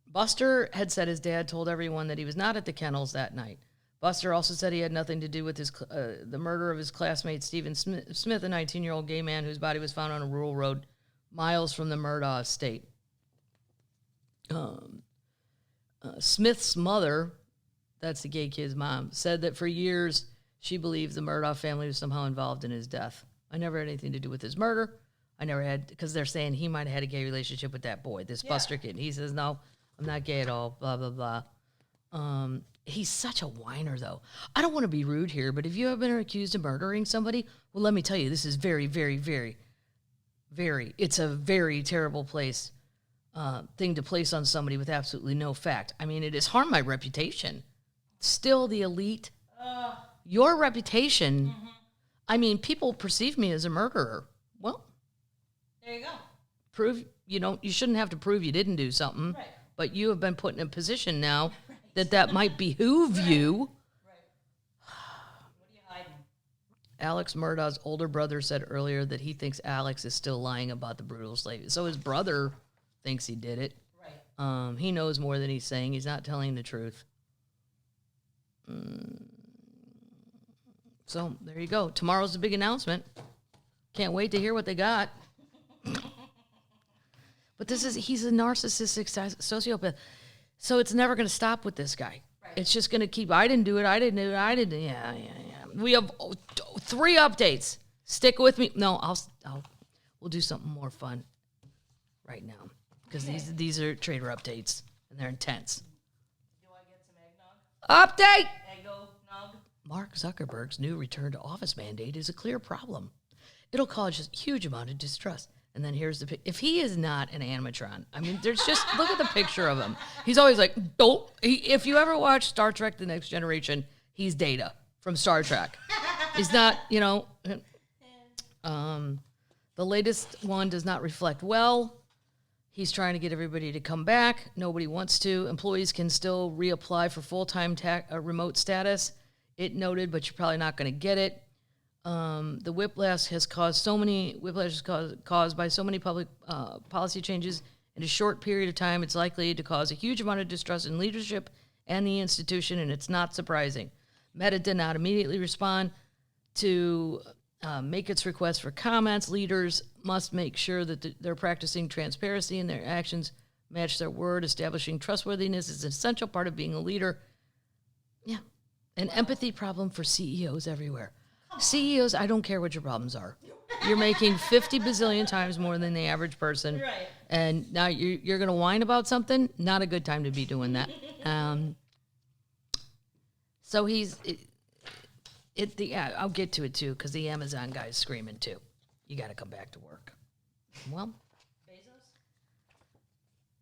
[SPEAKER 1] Buster had said his dad told everyone that he was not at the kennels that night. Buster also said he had nothing to do with the murder of his classmate Stephen Smith, a 19-year-old gay man whose body was found on a rural road miles from the Murdaugh estate. Smith's mother, that's the gay kid's mom, said that for years she believed the Murdaugh family was somehow involved in his death. I never had anything to do with his murder. I never had, because they're saying he might have had a gay relationship with that boy, this Buster kid. He says, no, I'm not gay at all, blah, blah, blah. He's such a whiner, though. I don't want to be rude here, but if you have been accused of murdering somebody, well, let me tell you, this is very, very, very, it's a very terrible thing to place on somebody with absolutely no fact. I mean, it has harmed my reputation. Still the elite. Your reputation, I mean, people perceive me as a murderer. Well,
[SPEAKER 2] there you
[SPEAKER 1] go. You shouldn't have to prove you didn't do something, right. But you have been put in a position now that might behoove you.
[SPEAKER 2] Right. What are you hiding?
[SPEAKER 1] Alex Murdaugh's older brother said earlier that he thinks Alex is still lying about the brutal slavery. So his brother thinks he did it.
[SPEAKER 2] Right.
[SPEAKER 1] He knows more than he's saying. He's not telling the truth. So there you go. Tomorrow's the big announcement. Can't wait to hear what they got. But he's a narcissistic sociopath. So it's never going to stop with this guy. Right. It's just going to keep, I didn't do it. Yeah. We have 3 updates. Stick with me. No, we'll do something more fun right now. Because these are trader updates, and they're intense.
[SPEAKER 2] Do I get some eggnog?
[SPEAKER 1] Update!
[SPEAKER 2] Eggo Nog?
[SPEAKER 1] Mark Zuckerberg's new return to office mandate is a clear problem. It'll cause a huge amount of distrust. And then here's if he is not an animatron, I mean, there's just, look at the picture of him. He's always like, if you ever watch Star Trek The Next Generation, he's Data from Star Trek. He's not, the latest one does not reflect well. He's trying to get everybody to come back. Nobody wants to. Employees can still reapply for full-time remote status. It noted, but you're probably not going to get it. The whiplash is caused by so many public policy changes in a short period of time. It's likely to cause a huge amount of distrust in leadership and the institution, and it's not surprising. Meta did not immediately respond to make its request for comments. Leaders must make sure that they're practicing transparency and their actions match their word. Establishing trustworthiness is an essential part of being a leader. Yeah, an empathy problem for CEOs everywhere. CEOs, I don't care what your problems are. You're making 50 bazillion times more than the average person.
[SPEAKER 2] Right.
[SPEAKER 1] And now you're going to whine about something? Not a good time to be doing that. So I'll get to it too, because the Amazon guy's screaming too. You got to come back to work. Well.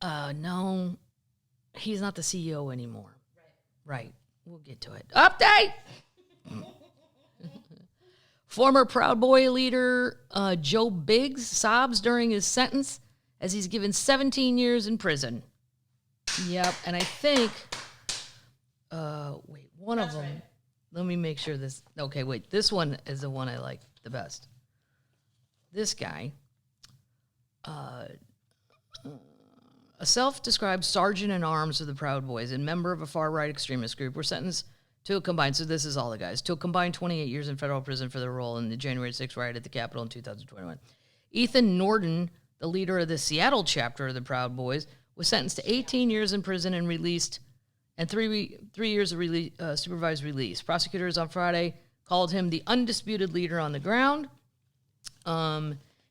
[SPEAKER 2] Bezos?
[SPEAKER 1] No, he's not the CEO anymore. Right. We'll get to it. Update! Former Proud Boy leader Joe Biggs sobs during his sentence as he's given 17 years in prison. Yep, and I think, one of them, right. Let me make sure this, okay, wait, this one is the one I like the best. This guy, a self-described sergeant in arms of the Proud Boys and member of a far-right extremist group, were sentenced to a combined, so this is all the guys, to a combined 28 years in federal prison for their role in the January 6th riot at the Capitol in 2021. Ethan Norton, the leader of the Seattle chapter of the Proud Boys, was sentenced to 18 years in prison and released, and 3 years of supervised release. Prosecutors on Friday called him the undisputed leader on the ground.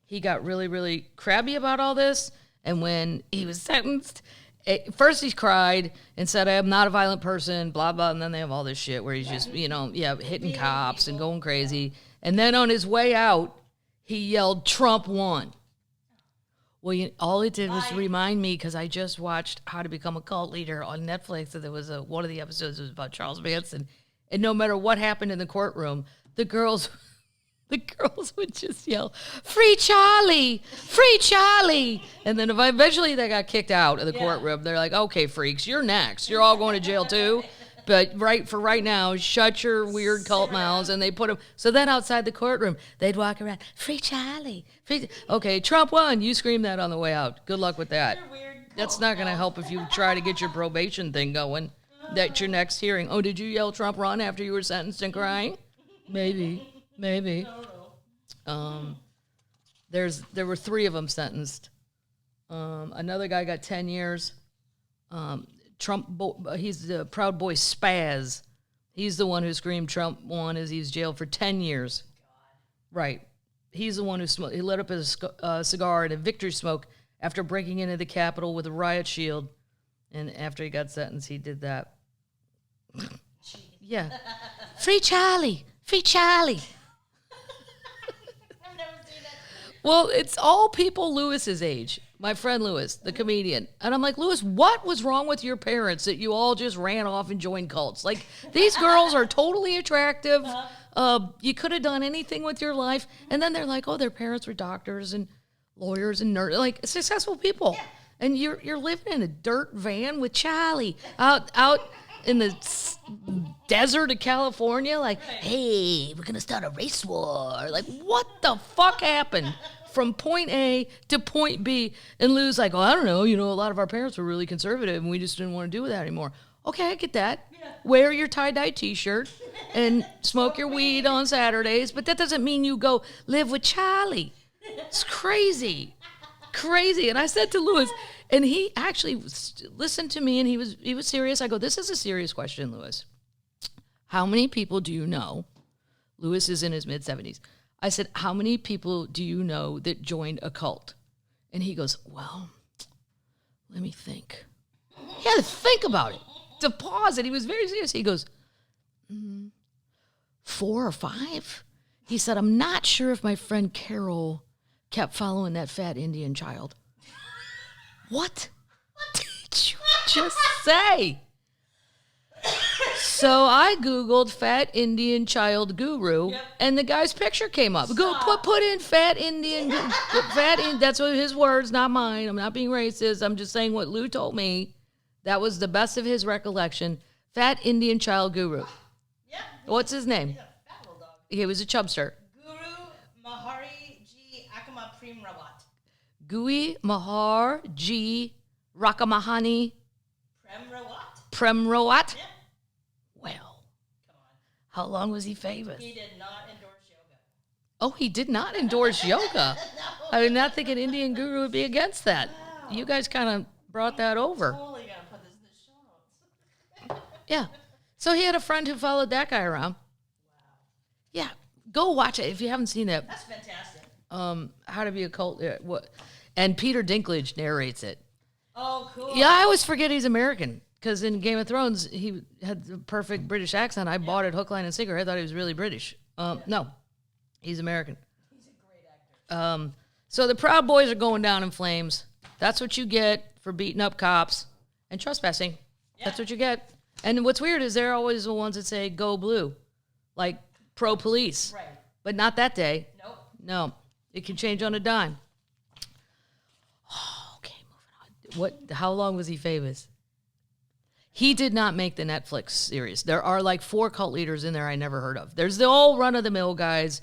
[SPEAKER 1] He got really, really crabby about all this, and when he was sentenced, first he cried and said, I am not a violent person, blah, blah, and then they have all this shit where he's just, hitting cops and going crazy. And then on his way out, he yelled, Trump won. Well, all it did was remind me, because I just watched How to Become a Cult Leader on Netflix, and there was one of the episodes was about Charles Manson, and no matter what happened in the courtroom, the girls the girls would just yell, "Free Charlie! Free Charlie!" And then eventually they got kicked out of the courtroom. They're like, "Okay, freaks, you're next. You're all going to jail too. But right now, shut your weird cult mouths." And they put them. So then outside the courtroom, they'd walk around, "Free Charlie! Free." Okay, Trump won. You scream that on the way out. Good luck with that. That's not going to help if you try to get your probation thing going. That's your next hearing. Oh, did you yell Trump run after you were sentenced and crying? Maybe. There were 3 of them sentenced. Another guy got 10 years. He's the Proud Boy Spaz. He's the one who screamed Trump won as he's jailed for 10 years. God. Right. He's the one who smoked. He lit up his cigar in a victory smoke after breaking into the Capitol with a riot shield. And after he got sentenced, he did that. Yeah. Free Charlie! Free Charlie!
[SPEAKER 2] I've never seen that.
[SPEAKER 1] Well, it's all people Lewis's age. My friend Lewis, the comedian. And I'm like, Lewis, what was wrong with your parents that you all just ran off and joined cults? Like, these girls are totally attractive. You could have done anything with your life. And then they're like, oh, their parents were doctors and lawyers and nerds, like successful people. Yeah. And you're living in a dirt van with Charlie out in the desert of California, like, hey, we're going to start a race war. Like, what the fuck happened from point A to point B? And Lou's like, oh, I don't know. A lot of our parents were really conservative, and we just didn't want to do that anymore. Okay, I get that. Yeah. Wear your tie-dye T-shirt and smoke your weed on Saturdays, but that doesn't mean you go live with Charlie. It's crazy. And I said to Lewis, and he actually listened to me, and he was serious. I go, this is a serious question, Lewis. How many people do you know? Lewis is in his mid-70s. I said, how many people do you know that joined a cult? And he goes, well, let me think. He had to think about it, to pause it. He was very serious. He goes, 4 or 5? He said, I'm not sure if my friend Carol kept following that fat Indian child. What did you just say? So I Googled fat Indian child guru, and the guy's picture came up. Put in fat Indian, that's what his words, not mine. I'm not being racist. I'm just saying what Lou told me. That was the best of his recollection. Fat Indian child guru. Yeah. What's his name?
[SPEAKER 2] He's a fat little dog.
[SPEAKER 1] He was a chubster.
[SPEAKER 2] Guru Mahari G. Akama Premrawat.
[SPEAKER 1] Gui Mahar G. Rakamahani Premrawat.
[SPEAKER 2] Yeah.
[SPEAKER 1] Well,
[SPEAKER 2] come on.
[SPEAKER 1] How long was he famous?
[SPEAKER 2] He did not endorse yoga.
[SPEAKER 1] Oh, he did not endorse yoga.
[SPEAKER 2] No.
[SPEAKER 1] I did not think an Indian guru would be against that.
[SPEAKER 2] No.
[SPEAKER 1] You guys kind of brought that over.
[SPEAKER 2] Totally gonna put this in the show notes.
[SPEAKER 1] Yeah. So he had a friend who followed that guy around.
[SPEAKER 2] Wow.
[SPEAKER 1] Yeah. Go watch it if you haven't seen it.
[SPEAKER 2] That's fantastic.
[SPEAKER 1] How to Be a Cult. What? And Peter Dinklage narrates it.
[SPEAKER 2] Oh, cool.
[SPEAKER 1] Yeah, I always forget he's American. Because in Game of Thrones, he had the perfect British accent. I bought it hook, line, and sinker. I thought he was really British. No, he's American.
[SPEAKER 2] He's a great actor.
[SPEAKER 1] So the Proud Boys are going down in flames. That's what you get for beating up cops and trespassing. Yeah. That's what you get. And what's weird is they're always the ones that say, go blue, like pro-police.
[SPEAKER 2] Right.
[SPEAKER 1] But not that day.
[SPEAKER 2] Nope.
[SPEAKER 1] No, it can change on a dime. Oh, okay, moving on. How long was he famous? He did not make the Netflix series. There are like 4 cult leaders in there I never heard of. There's the old run-of-the-mill guys,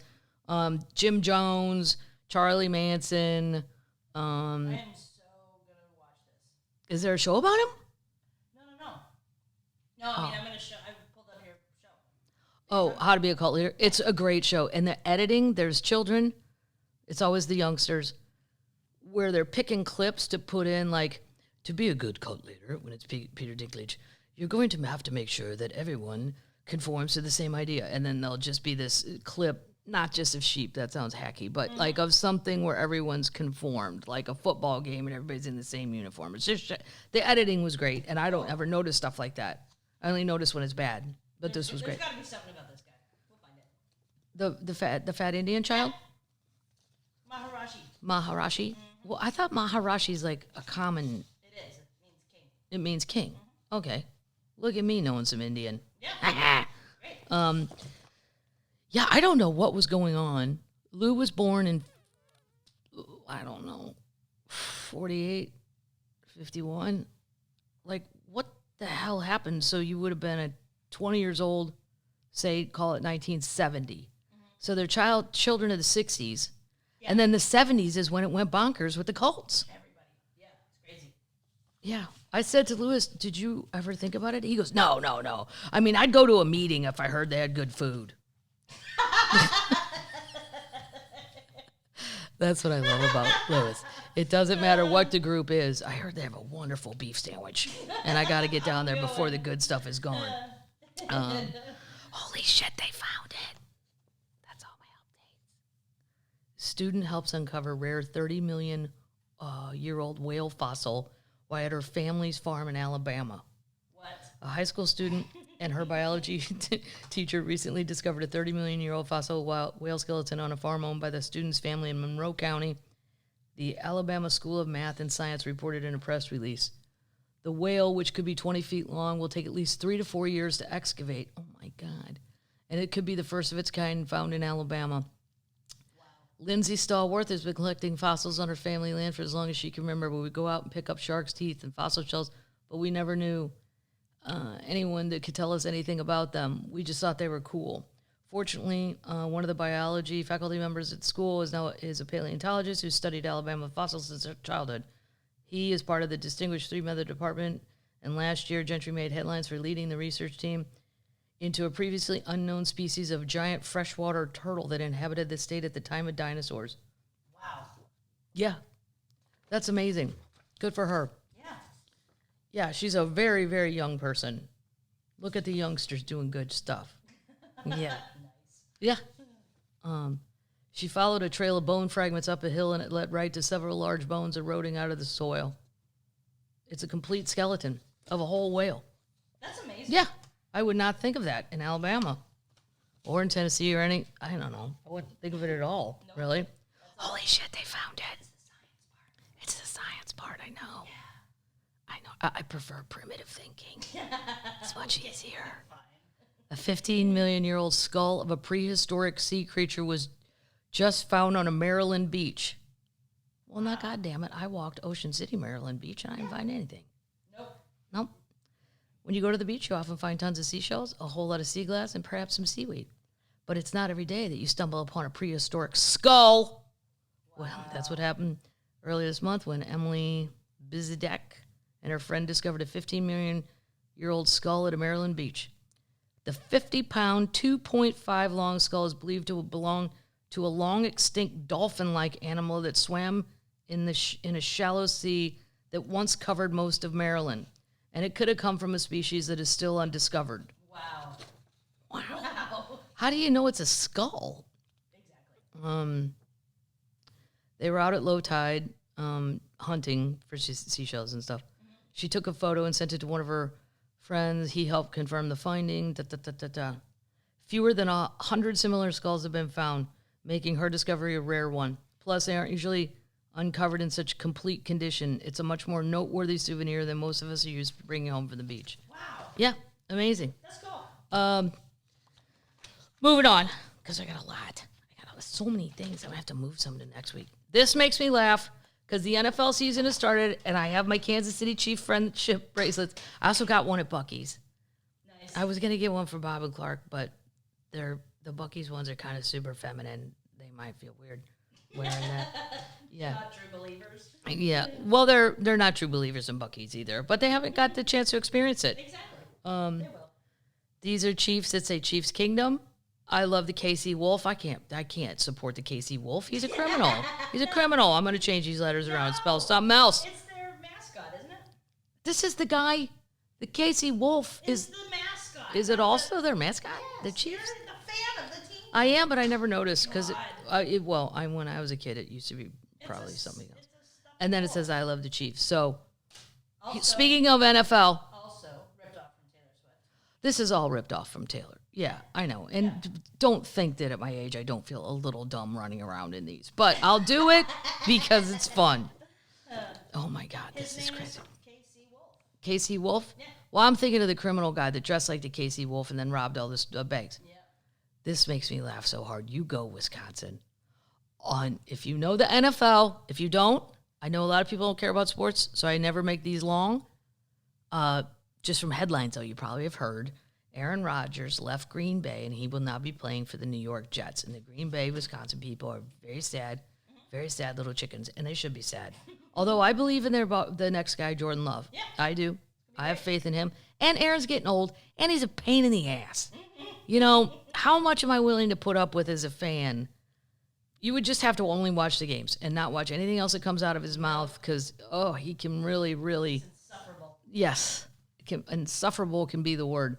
[SPEAKER 1] Jim Jones, Charlie Manson.
[SPEAKER 2] I am so going to watch this.
[SPEAKER 1] Is there a show about him?
[SPEAKER 2] No, I mean, I'm going to show. I pulled up your show.
[SPEAKER 1] Oh, How to Be a Cult Leader. It's a great show. And the editing, there's children. It's always the youngsters where they're picking clips to put in, like, to be a good cult leader, when it's Peter Dinklage, you're going to have to make sure that everyone conforms to the same idea. And then there'll just be this clip, not just of sheep, that sounds hacky, but like of something where everyone's conformed, like a football game and everybody's in the same uniform. It's just, the editing was great, and I don't ever notice stuff like that. I only notice when it's bad, but this was great.
[SPEAKER 2] There's got to be something about this guy. We'll find it.
[SPEAKER 1] The fat Indian child? Maharashi? Mm-hmm. Well, I thought Maharashi's like a common... It means king. Okay. Look at me knowing some Indian.
[SPEAKER 2] Yeah.
[SPEAKER 1] Great. Yeah, I don't know what was going on. Lou was born in, I don't know, 48, 51. Like, what the hell happened? So you would have been at 20 years old, say, call it 1970. Mm-hmm. So they're children of the 60s. Yeah. And then the 70s is when it went bonkers with the cults.
[SPEAKER 2] Everybody. Yeah, it's crazy.
[SPEAKER 1] Yeah. I said to Lewis, did you ever think about it? He goes, no. I mean, I'd go to a meeting if I heard they had good food. That's what I love about Lewis. It doesn't matter what the group is. I heard they have a wonderful beef sandwich, and I got to get down there before the good stuff is gone. Holy shit, they found it. That's all my updates. Student helps uncover rare 30 million year old whale fossil while at her family's farm in Alabama.
[SPEAKER 2] What?
[SPEAKER 1] A high school student and her biology teacher recently discovered a 30 million year old fossil whale skeleton on a farm owned by the student's family in Monroe County. The Alabama School of Math and Science reported in a press release. The whale, which could be 20 feet long, will take at least 3 to 4 years to excavate. Oh, my God. And it could be the first of its kind found in Alabama. Wow. Lindsay Stallworth has been collecting fossils on her family land for as long as she can remember. We would go out and pick up shark's teeth and fossil shells, but we never knew anyone that could tell us anything about them. We just thought they were cool. Fortunately, one of the biology faculty members at school is a paleontologist who studied Alabama fossils since childhood. He is part of the distinguished 3-member department, and last year Gentry made headlines for leading the research team into a previously unknown species of giant freshwater turtle that inhabited the state at the time of dinosaurs.
[SPEAKER 2] Wow.
[SPEAKER 1] Yeah, that's amazing. Good for her. Yeah, she's a very, very young person. Look at the youngsters doing good stuff. Yeah. Nice. Yeah. She followed a trail of bone fragments up a hill, and it led right to several large bones eroding out of the soil. It's a complete skeleton of a whole whale.
[SPEAKER 2] That's amazing.
[SPEAKER 1] Yeah. I would not think of that in Alabama or in Tennessee or any, I don't know. I wouldn't think of it at all, nope. Really. Holy shit, they found it. It's the science part, I know. Yeah. I prefer primitive thinking. It's much easier. A 15 million year old skull of a prehistoric sea creature was just found on a Maryland beach. Well, not goddamn it. I walked Ocean City, Maryland beach, and I didn't find anything. Nope. When you go to the beach, you often find tons of seashells, a whole lot of sea glass, and perhaps some seaweed. But it's not every day that you stumble upon a prehistoric skull. Wow. Well, that's what happened earlier this month when Emily Bizidek and her friend discovered a 15 million year old skull at a Maryland beach. The 50-pound, 2.5 long skull is believed to belong to a long extinct dolphin-like animal that swam in a shallow sea that once covered most of Maryland. And it could have come from a species that is still undiscovered. Wow. How do you know it's a skull? Exactly. They were out at low tide hunting for seashells and stuff. Mm-hmm. She took a photo and sent it to one of her friends. He helped confirm the finding. Fewer than 100 similar skulls have been found, making her discovery a rare one. Plus, they aren't usually uncovered in such complete condition. It's a much more noteworthy souvenir than most of us are used to bringing home from the beach.
[SPEAKER 2] Wow.
[SPEAKER 1] Yeah, amazing.
[SPEAKER 2] Let's go.
[SPEAKER 1] Moving on, because I got a lot. I got so many things. I'm going to have to move some to next week. This makes me laugh because the NFL season has started, and I have my Kansas City Chiefs friendship bracelets. I also got one at Buc-ee's. Nice. I was going to get one for Bob and Clark, but the Buc-ee's ones are kind of super feminine. They might feel weird wearing that. Yeah.
[SPEAKER 2] Not true believers.
[SPEAKER 1] Yeah. Well, they're not true believers in Buc-ee's either, but they haven't got the chance to experience it.
[SPEAKER 2] Exactly. They will.
[SPEAKER 1] These are Chiefs that say Chiefs Kingdom. I love the KC Wolf. I can't support the KC Wolf. He's a criminal. He's a criminal. I'm going to change these letters around and spell something else.
[SPEAKER 2] It's their mascot, isn't it?
[SPEAKER 1] This is the guy. The KC Wolf is
[SPEAKER 2] the mascot.
[SPEAKER 1] Is it also their mascot?
[SPEAKER 2] Yes,
[SPEAKER 1] The Chiefs?
[SPEAKER 2] You're the fan of the team.
[SPEAKER 1] I am, but I never noticed because when I was a kid, it used to be probably something else. And then it says I love the Chiefs. So, speaking of NFL,
[SPEAKER 2] also ripped off from Taylor Swift.
[SPEAKER 1] This is all ripped off from Taylor. Yeah, I know. And don't think that at my age I don't feel a little dumb running around in these. But I'll do it because it's fun. Oh, my God. This is crazy.
[SPEAKER 2] KC Wolf.
[SPEAKER 1] KC Wolf?
[SPEAKER 2] Yeah.
[SPEAKER 1] Well, I'm thinking of the criminal guy that dressed like the KC Wolf and then robbed all the banks.
[SPEAKER 2] Yeah.
[SPEAKER 1] This makes me laugh so hard. You go, Wisconsin. If you know the NFL, if you don't, I know a lot of people don't care about sports, so I never make these long. Just from headlines, though, you probably have heard Aaron Rodgers left Green Bay, and he will now be playing for the New York Jets. And the Green Bay, Wisconsin people are very sad little chickens, and they should be sad. Although I believe in the next guy, Jordan Love. Yeah. I do. I have faith in him. And Aaron's getting old, and he's a pain in the ass. You know, how much am I willing to put up with as a fan? You would just have to only watch the games and not watch anything else that comes out of his mouth because, he can really, really...
[SPEAKER 2] It's insufferable.
[SPEAKER 1] Yes. Insufferable can be the word.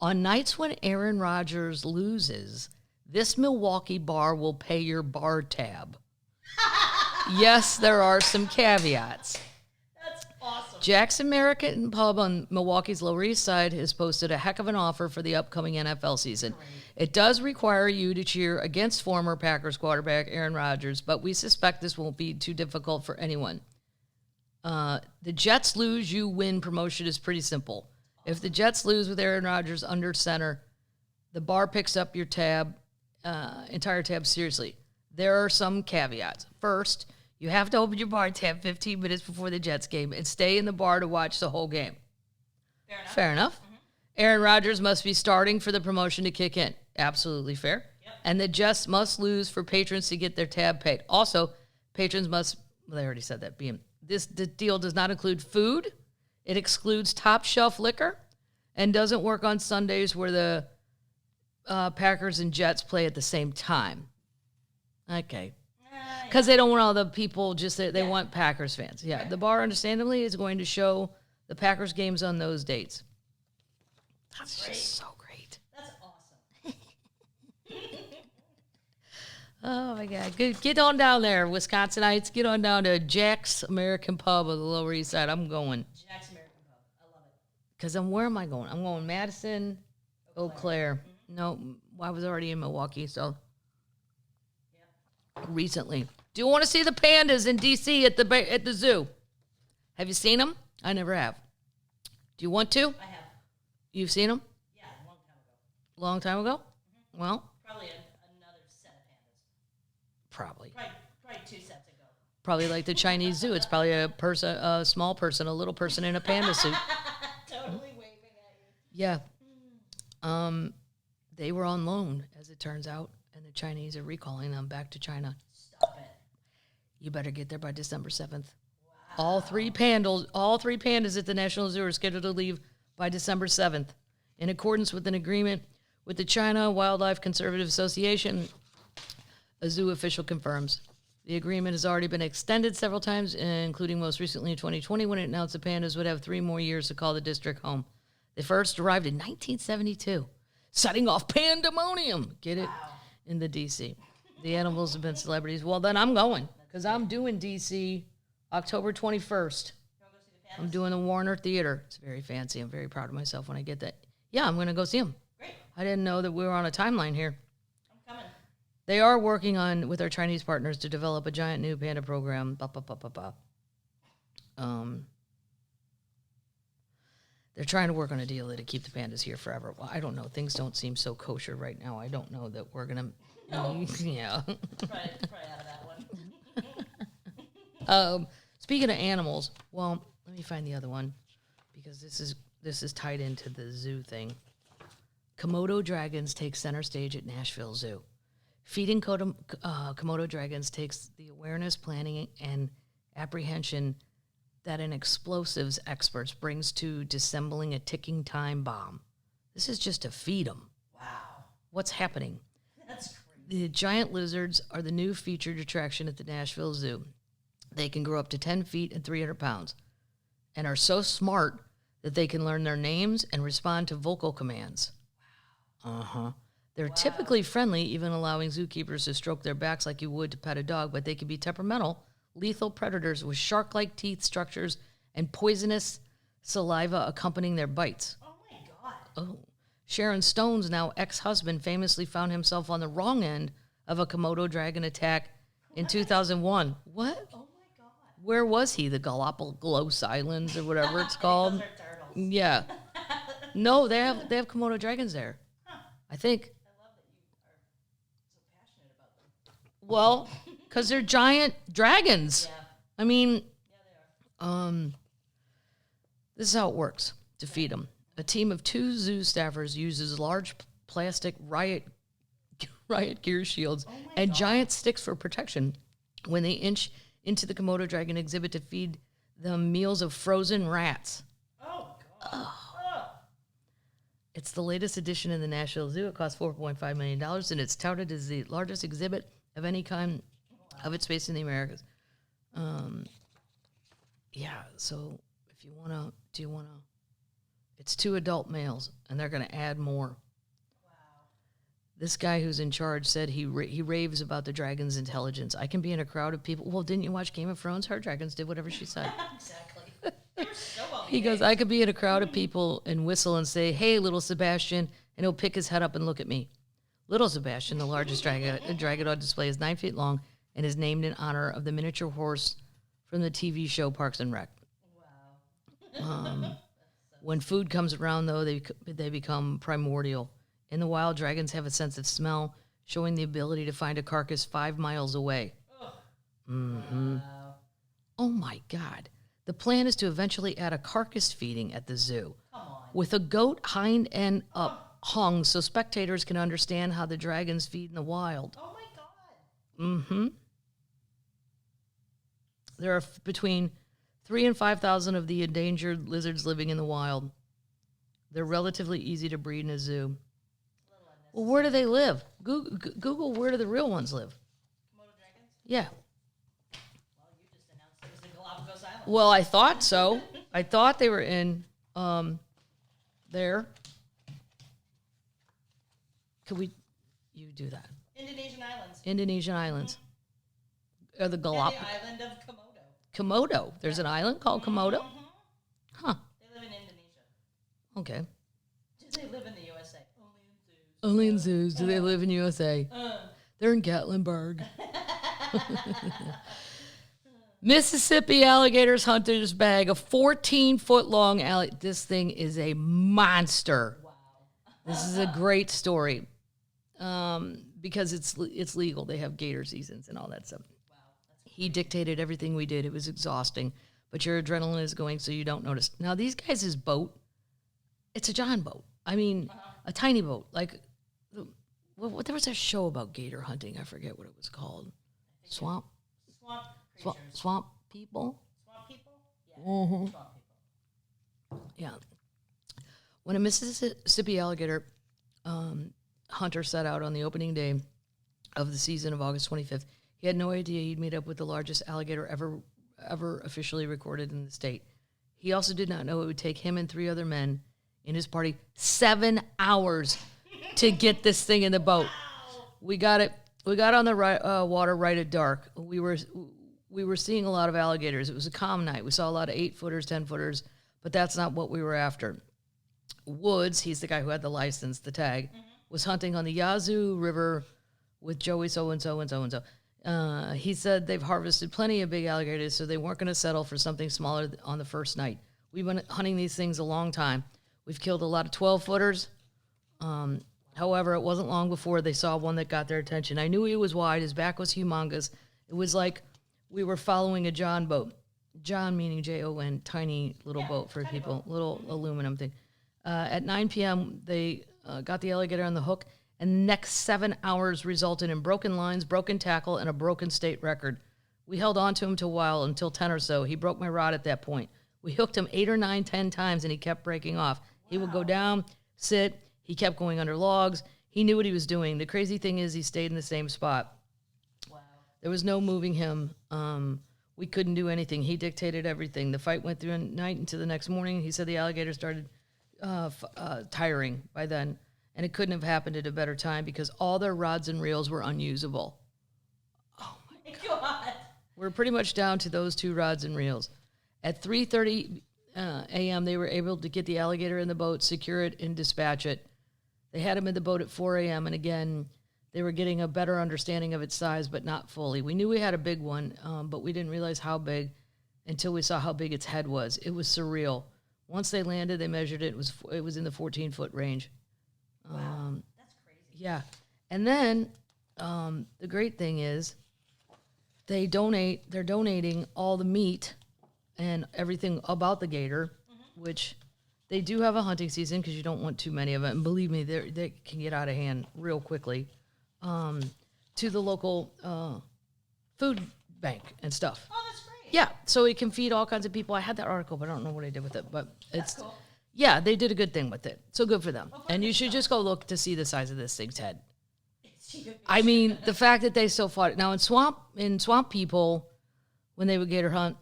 [SPEAKER 1] On nights when Aaron Rodgers loses, this Milwaukee bar will pay your bar tab. Yes, there are some caveats.
[SPEAKER 2] That's awesome.
[SPEAKER 1] Jack's American Pub on Milwaukee's Lower East Side has posted a heck of an offer for the upcoming NFL season.
[SPEAKER 2] Great.
[SPEAKER 1] It does require you to cheer against former Packers quarterback Aaron Rodgers, but we suspect this won't be too difficult for anyone. The Jets lose, you win promotion is pretty simple. If the Jets lose with Aaron Rodgers under center, the bar picks up your entire tab seriously. There are some caveats. First, you have to open your bar tab 15 minutes before the Jets game and stay in the bar to watch the whole game. Fair enough. Mm-hmm. Aaron Rodgers must be starting for the promotion to kick in. Absolutely fair. Yep. And the Jets must lose for patrons to get their tab paid. Also, patrons must, they already said that, the deal does not include food. It excludes top shelf liquor and doesn't work on Sundays where the Packers and Jets play at the same time. Okay. Because they don't want all the people they want Packers fans. Yeah, the bar, understandably, is going to show the Packers games on those dates. That's just so great.
[SPEAKER 2] That's awesome.
[SPEAKER 1] Oh, my God. Get on down there, Wisconsinites. Get on down to Jack's American Pub on the Lower East Side. I'm going.
[SPEAKER 2] Jack's American Pub. I love it.
[SPEAKER 1] Because where am I going? I'm going Madison, Eau Claire.
[SPEAKER 2] Mm-hmm.
[SPEAKER 1] No, I was already in Milwaukee, so... Recently. Do you want to see the pandas in D.C. at the zoo? Have you seen them? I never have. Do you want to?
[SPEAKER 2] I have.
[SPEAKER 1] You've seen them?
[SPEAKER 2] Yeah, a long time ago.
[SPEAKER 1] Long time ago? Mm-hmm. Well?
[SPEAKER 2] Probably another set of pandas.
[SPEAKER 1] Probably
[SPEAKER 2] 2 sets ago.
[SPEAKER 1] Probably like the Chinese zoo. It's probably a small person, a little person in a panda suit.
[SPEAKER 2] Totally waving at you.
[SPEAKER 1] Yeah. They were on loan, as it turns out. And the Chinese are recalling them back to China.
[SPEAKER 2] Stop it.
[SPEAKER 1] You better get there by December 7th.
[SPEAKER 2] Wow.
[SPEAKER 1] All three pandas at the National Zoo are scheduled to leave by December 7th. In accordance with an agreement with the China Wildlife Conservative Association, a zoo official confirms. The agreement has already been extended several times, including most recently in 2020 when it announced the pandas would have 3 more years to call the district home. They first arrived in 1972, setting off pandemonium. Get it?
[SPEAKER 2] Wow.
[SPEAKER 1] In the D.C. The animals have been celebrities. Well, then I'm going because I'm doing D.C. October 21st.
[SPEAKER 2] You want to go see the pandas?
[SPEAKER 1] I'm doing the Warner Theater. It's very fancy. I'm very proud of myself when I get that. Yeah, I'm going to go see them.
[SPEAKER 2] Great.
[SPEAKER 1] I didn't know that we were on a timeline here.
[SPEAKER 2] I'm coming.
[SPEAKER 1] They are working with our Chinese partners to develop a giant new panda program. They're trying to work on a deal to keep the pandas here forever. Well, I don't know. Things don't seem so kosher right now. I don't know that we're going to...
[SPEAKER 2] No.
[SPEAKER 1] Yeah.
[SPEAKER 2] Probably out of that one.
[SPEAKER 1] Speaking of animals, well, let me find the other one because this is tied into the zoo thing. Komodo dragons take center stage at Nashville Zoo. Feeding Komodo dragons takes the awareness, planning, and apprehension that an explosives expert brings to disassembling a ticking time bomb. This is just to feed them.
[SPEAKER 2] Wow.
[SPEAKER 1] What's happening?
[SPEAKER 2] That's crazy.
[SPEAKER 1] The giant lizards are the new featured attraction at the Nashville Zoo. They can grow up to 10 feet and 300 pounds and are so smart that they can learn their names and respond to vocal commands. Wow. Uh-huh. They're typically friendly, even allowing zookeepers to stroke their backs like you would to pet a dog, but they can be temperamental, lethal predators with shark-like teeth structures and poisonous saliva accompanying their bites.
[SPEAKER 2] Oh, my God.
[SPEAKER 1] Oh. Sharon Stone's now ex-husband famously found himself on the wrong end of a Komodo dragon attack in 2001. What?
[SPEAKER 2] Oh, my God.
[SPEAKER 1] Where was he? The Galapagos Islands or whatever it's called?
[SPEAKER 2] Those are turtles.
[SPEAKER 1] Yeah. No, they have Komodo dragons there.
[SPEAKER 2] Huh.
[SPEAKER 1] I think. Well, because they're giant dragons.
[SPEAKER 2] Yeah.
[SPEAKER 1] I mean,
[SPEAKER 2] Yeah, they are.
[SPEAKER 1] this is how it works to feed them. A team of 2 zoo staffers uses large plastic riot gear shields and giant sticks for protection when they inch into the Komodo dragon exhibit to feed them meals of frozen rats.
[SPEAKER 2] Oh, God. Oh.
[SPEAKER 1] It's the latest addition in the National Zoo. It costs $4.5 million, and it's touted as the largest exhibit of any kind of its space in the Americas. Yeah, so if you want to, it's 2 adult males, and they're going to add more.
[SPEAKER 2] Wow.
[SPEAKER 1] This guy who's in charge said he raves about the dragon's intelligence. I can be in a crowd of people. Well, didn't you watch Game of Thrones? Her dragons did whatever she said.
[SPEAKER 2] Exactly. They were so well
[SPEAKER 1] He goes, I could be in a crowd of people and whistle and say, hey, little Sebastian, and he'll pick his head up and look at me. Little Sebastian, the largest dragon on display, is 9 feet long and is named in honor of the miniature horse from the TV show Parks and Rec.
[SPEAKER 2] Wow.
[SPEAKER 1] When food comes around, though, they become primordial. In the wild, dragons have a sense of smell, showing the ability to find a carcass 5 miles away.
[SPEAKER 2] Wow.
[SPEAKER 1] Oh, my God. The plan is to eventually add a carcass feeding at the zoo.
[SPEAKER 2] Come on.
[SPEAKER 1] With a goat hind end up hung so spectators can understand how the dragons feed in the wild.
[SPEAKER 2] Oh, my God.
[SPEAKER 1] Mm-hmm. There are between 3,000 and 5,000 of the endangered lizards living in the wild. They're relatively easy to breed in a zoo. Well, where do they live? Google where do the real ones live?
[SPEAKER 2] Komodo dragons?
[SPEAKER 1] Yeah.
[SPEAKER 2] Well, you just announced it was the Galapagos Islands.
[SPEAKER 1] Well, I thought so. I thought they were in there. Could you do that?
[SPEAKER 2] Indonesian islands.
[SPEAKER 1] Indonesian islands. Or the
[SPEAKER 2] And the
[SPEAKER 1] Galapagos.
[SPEAKER 2] island of Komodo.
[SPEAKER 1] Komodo. There's an island called Komodo? Huh.
[SPEAKER 2] They live in Indonesia.
[SPEAKER 1] Okay.
[SPEAKER 2] Do they live in the USA? Only in zoos.
[SPEAKER 1] Only in zoos do they live in USA. They're in Gatlinburg. Mississippi alligators hunter's bag, a 14-foot long alligator. This thing is a monster.
[SPEAKER 2] Wow.
[SPEAKER 1] This is a great story because it's legal. They have gator seasons and all that stuff.
[SPEAKER 2] Wow.
[SPEAKER 1] He dictated everything we did. It was exhausting, but your adrenaline is going so you don't notice. Now, these guys' boat, it's a John boat. I mean, a tiny boat. Like, there was a show about gator hunting. I forget what it was called. Swamp
[SPEAKER 2] Swamp creatures.
[SPEAKER 1] Swamp people?
[SPEAKER 2] Swamp people? Yeah.
[SPEAKER 1] Mm-hmm.
[SPEAKER 2] Swamp people.
[SPEAKER 1] Yeah. When a Mississippi alligator hunter set out on the opening day of the season of August 25th, he had no idea he'd meet up with the largest alligator ever officially recorded in the state. He also did not know it would take him and 3 other men in his party 7 hours to get this thing in the boat.
[SPEAKER 2] Wow.
[SPEAKER 1] We got it. We got on the water right at dark. We were seeing a lot of alligators. It was a calm night. We saw a lot of 8-footers, 10-footers, but that's not what we were after. Woods, he's the guy who had the license, the tag, was hunting on the Yazoo River with Joey so-and-so and so-and-so. He said they've harvested plenty of big alligators, so they weren't going to settle for something smaller on the first night. We've been hunting these things a long time. We've killed a lot of 12-footers. However, it wasn't long before they saw one that got their attention. I knew he was wide. His back was humongous. It was like we were following a John boat. John meaning Jon, tiny little boat for people, little aluminum thing. At 9 p.m., they got the alligator on the hook, and the next 7 hours resulted in broken lines, broken tackle, and a broken state record. We held on to him till a while, until 10 or so. He broke my rod at that point. We hooked him 8 or 9, 10 times, and he kept breaking off. He would go down, sit. He kept going under logs. He knew what he was doing. The crazy thing is he stayed in the same spot.
[SPEAKER 2] Wow.
[SPEAKER 1] There was no moving him. We couldn't do anything. He dictated everything. The fight went through the night into the next morning. He said the alligator started tiring by then, and it couldn't have happened at a better time because all their rods and reels were unusable. Oh, my
[SPEAKER 2] God.
[SPEAKER 1] We're pretty much down to those 2 rods and reels. At 3:30 a.m., they were able to get the alligator in the boat, secure it, and dispatch it. They had him in the boat at 4 a.m., and again, they were getting a better understanding of its size, but not fully. We knew we had a big one, but we didn't realize how big until we saw how big its head was. It was surreal. Once they landed, they measured it. It was in the 14-foot range.
[SPEAKER 2] Wow. That's crazy.
[SPEAKER 1] Yeah. And then the great thing is they're donating all the meat and everything about the gator, which they do have a hunting season because you don't want too many of them. And believe me, they can get out of hand real quickly, to the local food bank and stuff.
[SPEAKER 2] Oh, that's great.
[SPEAKER 1] Yeah, so it can feed all kinds of people. I had that article, but I don't know what I did with it. But
[SPEAKER 2] That's cool.
[SPEAKER 1] yeah, they did a good thing with it. So good for them. And you should just go look to see the size of this thing's head. I mean, the fact that they still fought it. Now, in swamp people, when they would gator hunt,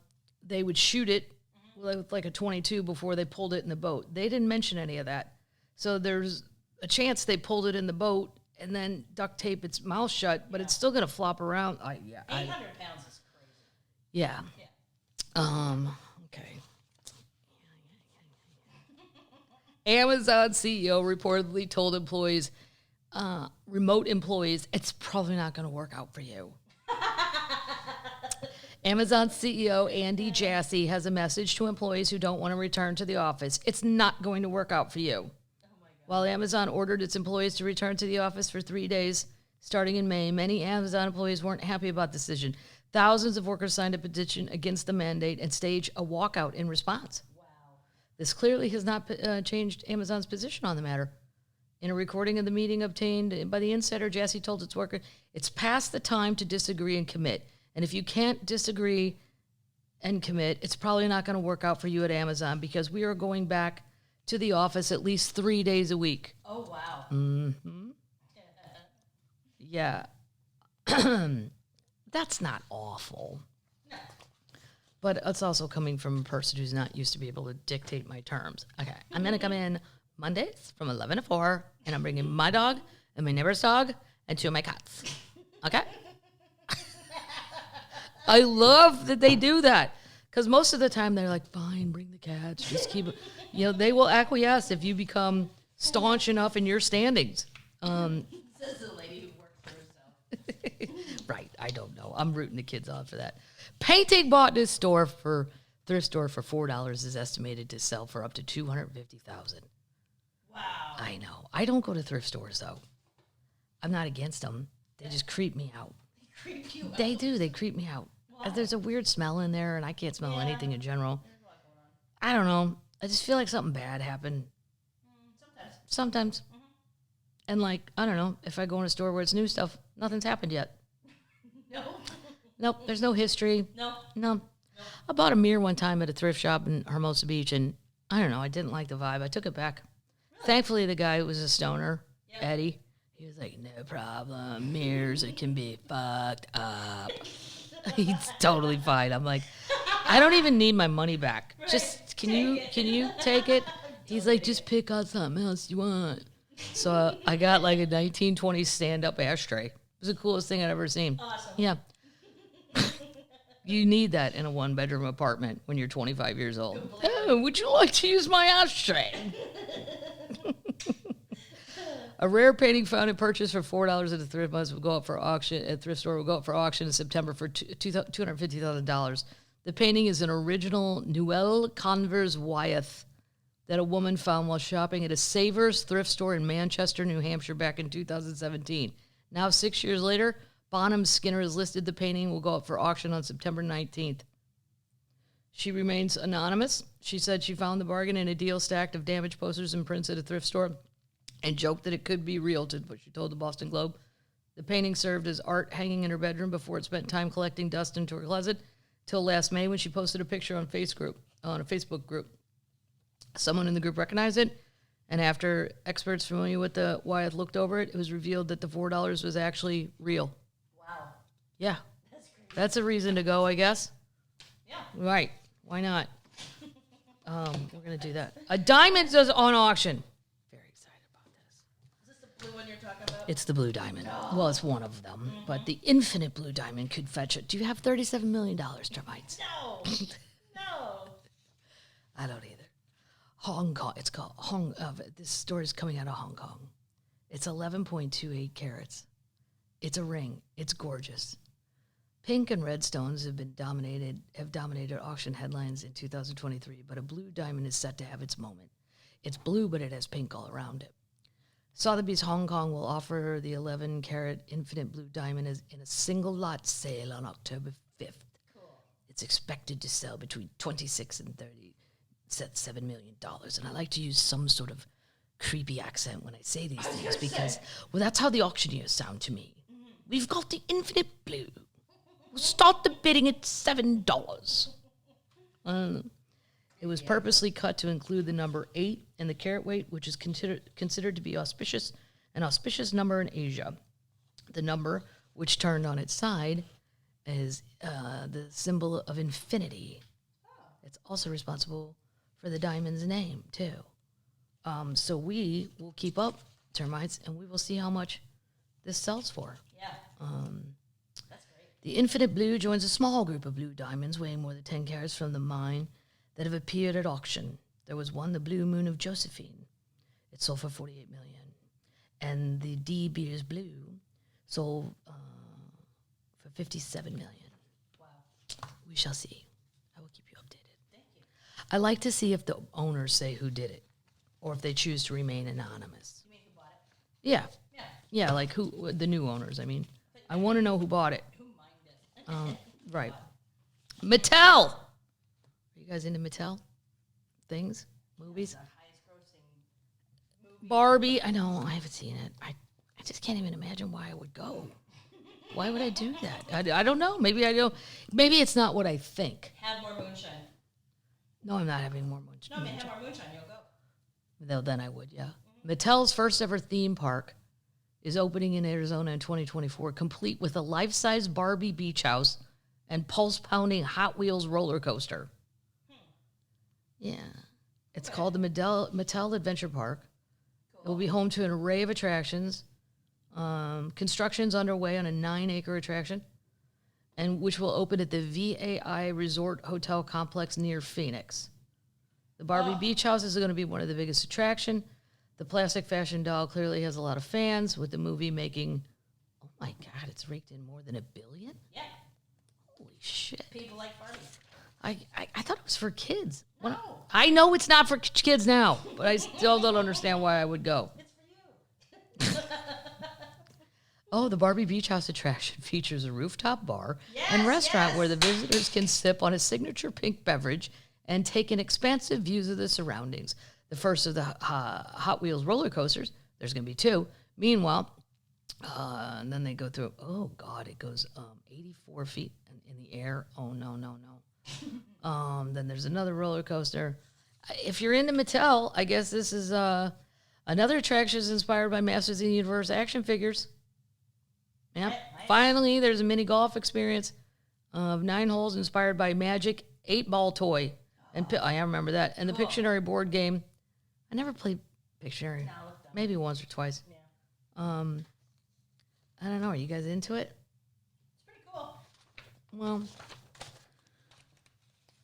[SPEAKER 1] they would shoot it with like a 22 before they pulled it in the boat. They didn't mention any of that. So there's a chance they pulled it in the boat and then duct tape its mouth shut, but it's still going to flop around.
[SPEAKER 2] 800 pounds is crazy.
[SPEAKER 1] Yeah. Okay. Amazon CEO reportedly told employees, remote employees, it's probably not going to work out for you. Amazon CEO Andy Jassy has a message to employees who don't want to return to the office. It's not going to work out for you. While Amazon ordered its employees to return to the office for 3 days starting in May, many Amazon employees weren't happy about the decision. Thousands of workers signed a petition against the mandate and staged a walkout in response. Wow. This clearly has not changed Amazon's position on the matter. In a recording of the meeting obtained by the insider, Jassy told its workers, it's past the time to disagree and commit. And if you can't disagree and commit, it's probably not going to work out for you at Amazon because we are going back to the office at least 3 days a week.
[SPEAKER 2] Oh, wow.
[SPEAKER 1] Mm-hmm. Yeah. That's not awful.
[SPEAKER 2] No.
[SPEAKER 1] But it's also coming from a person who's not used to be able to dictate my terms. Okay, I'm going to come in Mondays from 11 to 4, and I'm bringing my dog and my neighbor's dog and 2 of my cats. Okay? I love that they do that. Because most of the time they're like, fine, bring the cats, just keep it. You know, they will acquiesce if you become staunch enough in your standings.
[SPEAKER 2] Says the lady who works for herself.
[SPEAKER 1] Right, I don't know. I'm rooting the kids on for that. Painting bought in this thrift store for $4 is estimated to sell for up to $250,000.
[SPEAKER 2] Wow.
[SPEAKER 1] I know. I don't go to thrift stores though. I'm not against them. They just creep me out.
[SPEAKER 2] They creep you out.
[SPEAKER 1] They do. They creep me out. There's a weird smell in there, and I can't smell anything in general.
[SPEAKER 2] There's a lot going on.
[SPEAKER 1] I don't know. I just feel like something bad happened. Sometimes.
[SPEAKER 2] Mm-hmm.
[SPEAKER 1] And like, I don't know, if I go in a store where it's new stuff, nothing's happened yet.
[SPEAKER 2] No.
[SPEAKER 1] Nope, there's no history. No. I bought a mirror one time at a thrift shop in Hermosa Beach, and I don't know, I didn't like the vibe. I took it back. Really? Thankfully, the guy was a stoner, Eddie. He was like, no problem, mirrors, it can be fucked up. He's totally fine. I'm like, I don't even need my money back. Right. Just, can you take it? He's like, just pick out something else you want. So I got like a 1920s stand-up ashtray. It was the coolest thing I'd ever seen.
[SPEAKER 2] Awesome.
[SPEAKER 1] Yeah. You need that in a one-bedroom apartment when you're 25 years old. Oh, would you like to use my ashtray? A rare painting found and purchased for $4 at a thrift will go up for auction at thrift store will go up for auction in September for $250,000. The painting is an original Noel Converse Wyeth that a woman found while shopping at a Savers thrift store in Manchester, New Hampshire, back in 2017. Now, 6 years later, Bonham Skinner has listed the painting will go up for auction on September 19th. She remains anonymous. She said she found the bargain in a deal stacked of damaged posters and prints at a thrift store and joked that it could be real, to what she told the Boston Globe. The painting served as art hanging in her bedroom before it spent time collecting dust into her closet till last May when she posted a picture on a Facebook group. Someone in the group recognized it, and after experts familiar with the Wyeth looked over it, it was revealed that the $4 was actually real.
[SPEAKER 2] Wow.
[SPEAKER 1] Yeah.
[SPEAKER 2] That's crazy.
[SPEAKER 1] That's a reason to go, I guess.
[SPEAKER 2] Yeah.
[SPEAKER 1] Right. Why not? We're going to do that. A diamond is on auction. Very excited about this.
[SPEAKER 2] Is this the blue one you're talking about?
[SPEAKER 1] It's the blue diamond. No. Well, it's one of them. Mm-hmm. But the infinite blue diamond could fetch it. Do you have $37 million, termites?
[SPEAKER 2] No. No.
[SPEAKER 1] I don't either. Hong Kong. It's called this story is coming out of Hong Kong. It's 11.28 carats. It's a ring. It's gorgeous. Pink and red stones have dominated auction headlines in 2023, but a blue diamond is set to have its moment. It's blue, but it has pink all around it. Sotheby's Hong Kong will offer the 11-carat infinite blue diamond in a single lot sale on October 5th.
[SPEAKER 2] Cool.
[SPEAKER 1] It's expected to sell between 26 and 37 million dollars. And I like to use some sort of creepy accent when I say these things because, well, that's how the auctioneers sound to me. Mm-hmm. We've got the infinite blue. We'll start the bidding at $7. It was purposely cut to include the number 8 and the carat weight, which is considered to be an auspicious number in Asia. The number, which turned on its side, is the symbol of infinity. It's also responsible for the diamond's name, too. So we will keep up, termites, and we will see how much this sells for.
[SPEAKER 2] Yeah. That's great.
[SPEAKER 1] The infinite blue joins a small group of blue diamonds weighing more than 10 carats from the mine that have appeared at auction. There was one, the Blue Moon of Josephine. It sold for $48 million. And the De Beers Blue sold for $57 million.
[SPEAKER 2] Wow.
[SPEAKER 1] We shall see. I will keep you updated.
[SPEAKER 2] Thank you.
[SPEAKER 1] I like to see if the owners say who did it, or if they choose to remain anonymous.
[SPEAKER 2] You mean who bought it?
[SPEAKER 1] Yeah.
[SPEAKER 2] Yeah.
[SPEAKER 1] Yeah, like who the new owners. I mean, I want to know who bought it.
[SPEAKER 2] Who mined it?
[SPEAKER 1] Right. Mattel. Are you guys into Mattel things, movies?
[SPEAKER 2] The highest grossing movie.
[SPEAKER 1] Barbie. I know. I haven't seen it. I just can't even imagine why I would go. Why would I do that? I don't know. Maybe I don't. Maybe it's not what I think.
[SPEAKER 2] Have more moonshine.
[SPEAKER 1] No, I'm not having more moonshine.
[SPEAKER 2] No, man, have more moonshine. You'll go.
[SPEAKER 1] Then I would, yeah. Mattel's first ever theme park is opening in Arizona in 2024, complete with a life-size Barbie beach house and pulse-pounding Hot Wheels roller coaster. Yeah. It's called the Mattel Adventure Park. Cool. It will be home to an array of attractions. Construction's underway on a 9-acre attraction, and which will open at the VAI Resort Hotel Complex near Phoenix. The Barbie Beach House is going to be one of the biggest attractions. The plastic fashion doll clearly has a lot of fans, with the movie making, oh my God, it's raked in more than $1 billion?
[SPEAKER 2] Yeah.
[SPEAKER 1] Holy shit.
[SPEAKER 2] People like Barbie.
[SPEAKER 1] I thought it was for kids.
[SPEAKER 2] No.
[SPEAKER 1] I know it's not for kids now, but I still don't understand why I would go.
[SPEAKER 2] It's for you.
[SPEAKER 1] Oh, the Barbie Beach House attraction features a rooftop bar and restaurant where the visitors can sip on a signature pink beverage and take in expansive views of the surroundings. The first of the Hot Wheels roller coasters, there's going to be 2. Meanwhile, and then they go through, oh, God, it goes 84 feet in the air. Oh, no. Then there's another roller coaster. If you're into Mattel, I guess this is another attraction is inspired by Masters of the Universe action figures. Yeah. Nice. Finally, there's a mini golf experience of 9 holes inspired by Magic 8-ball toy. And I remember that. And the Pictionary board game. I never played Pictionary. No, maybe once or twice. Yeah. I don't know. Are you guys into it?
[SPEAKER 2] It's pretty cool.
[SPEAKER 1] Well,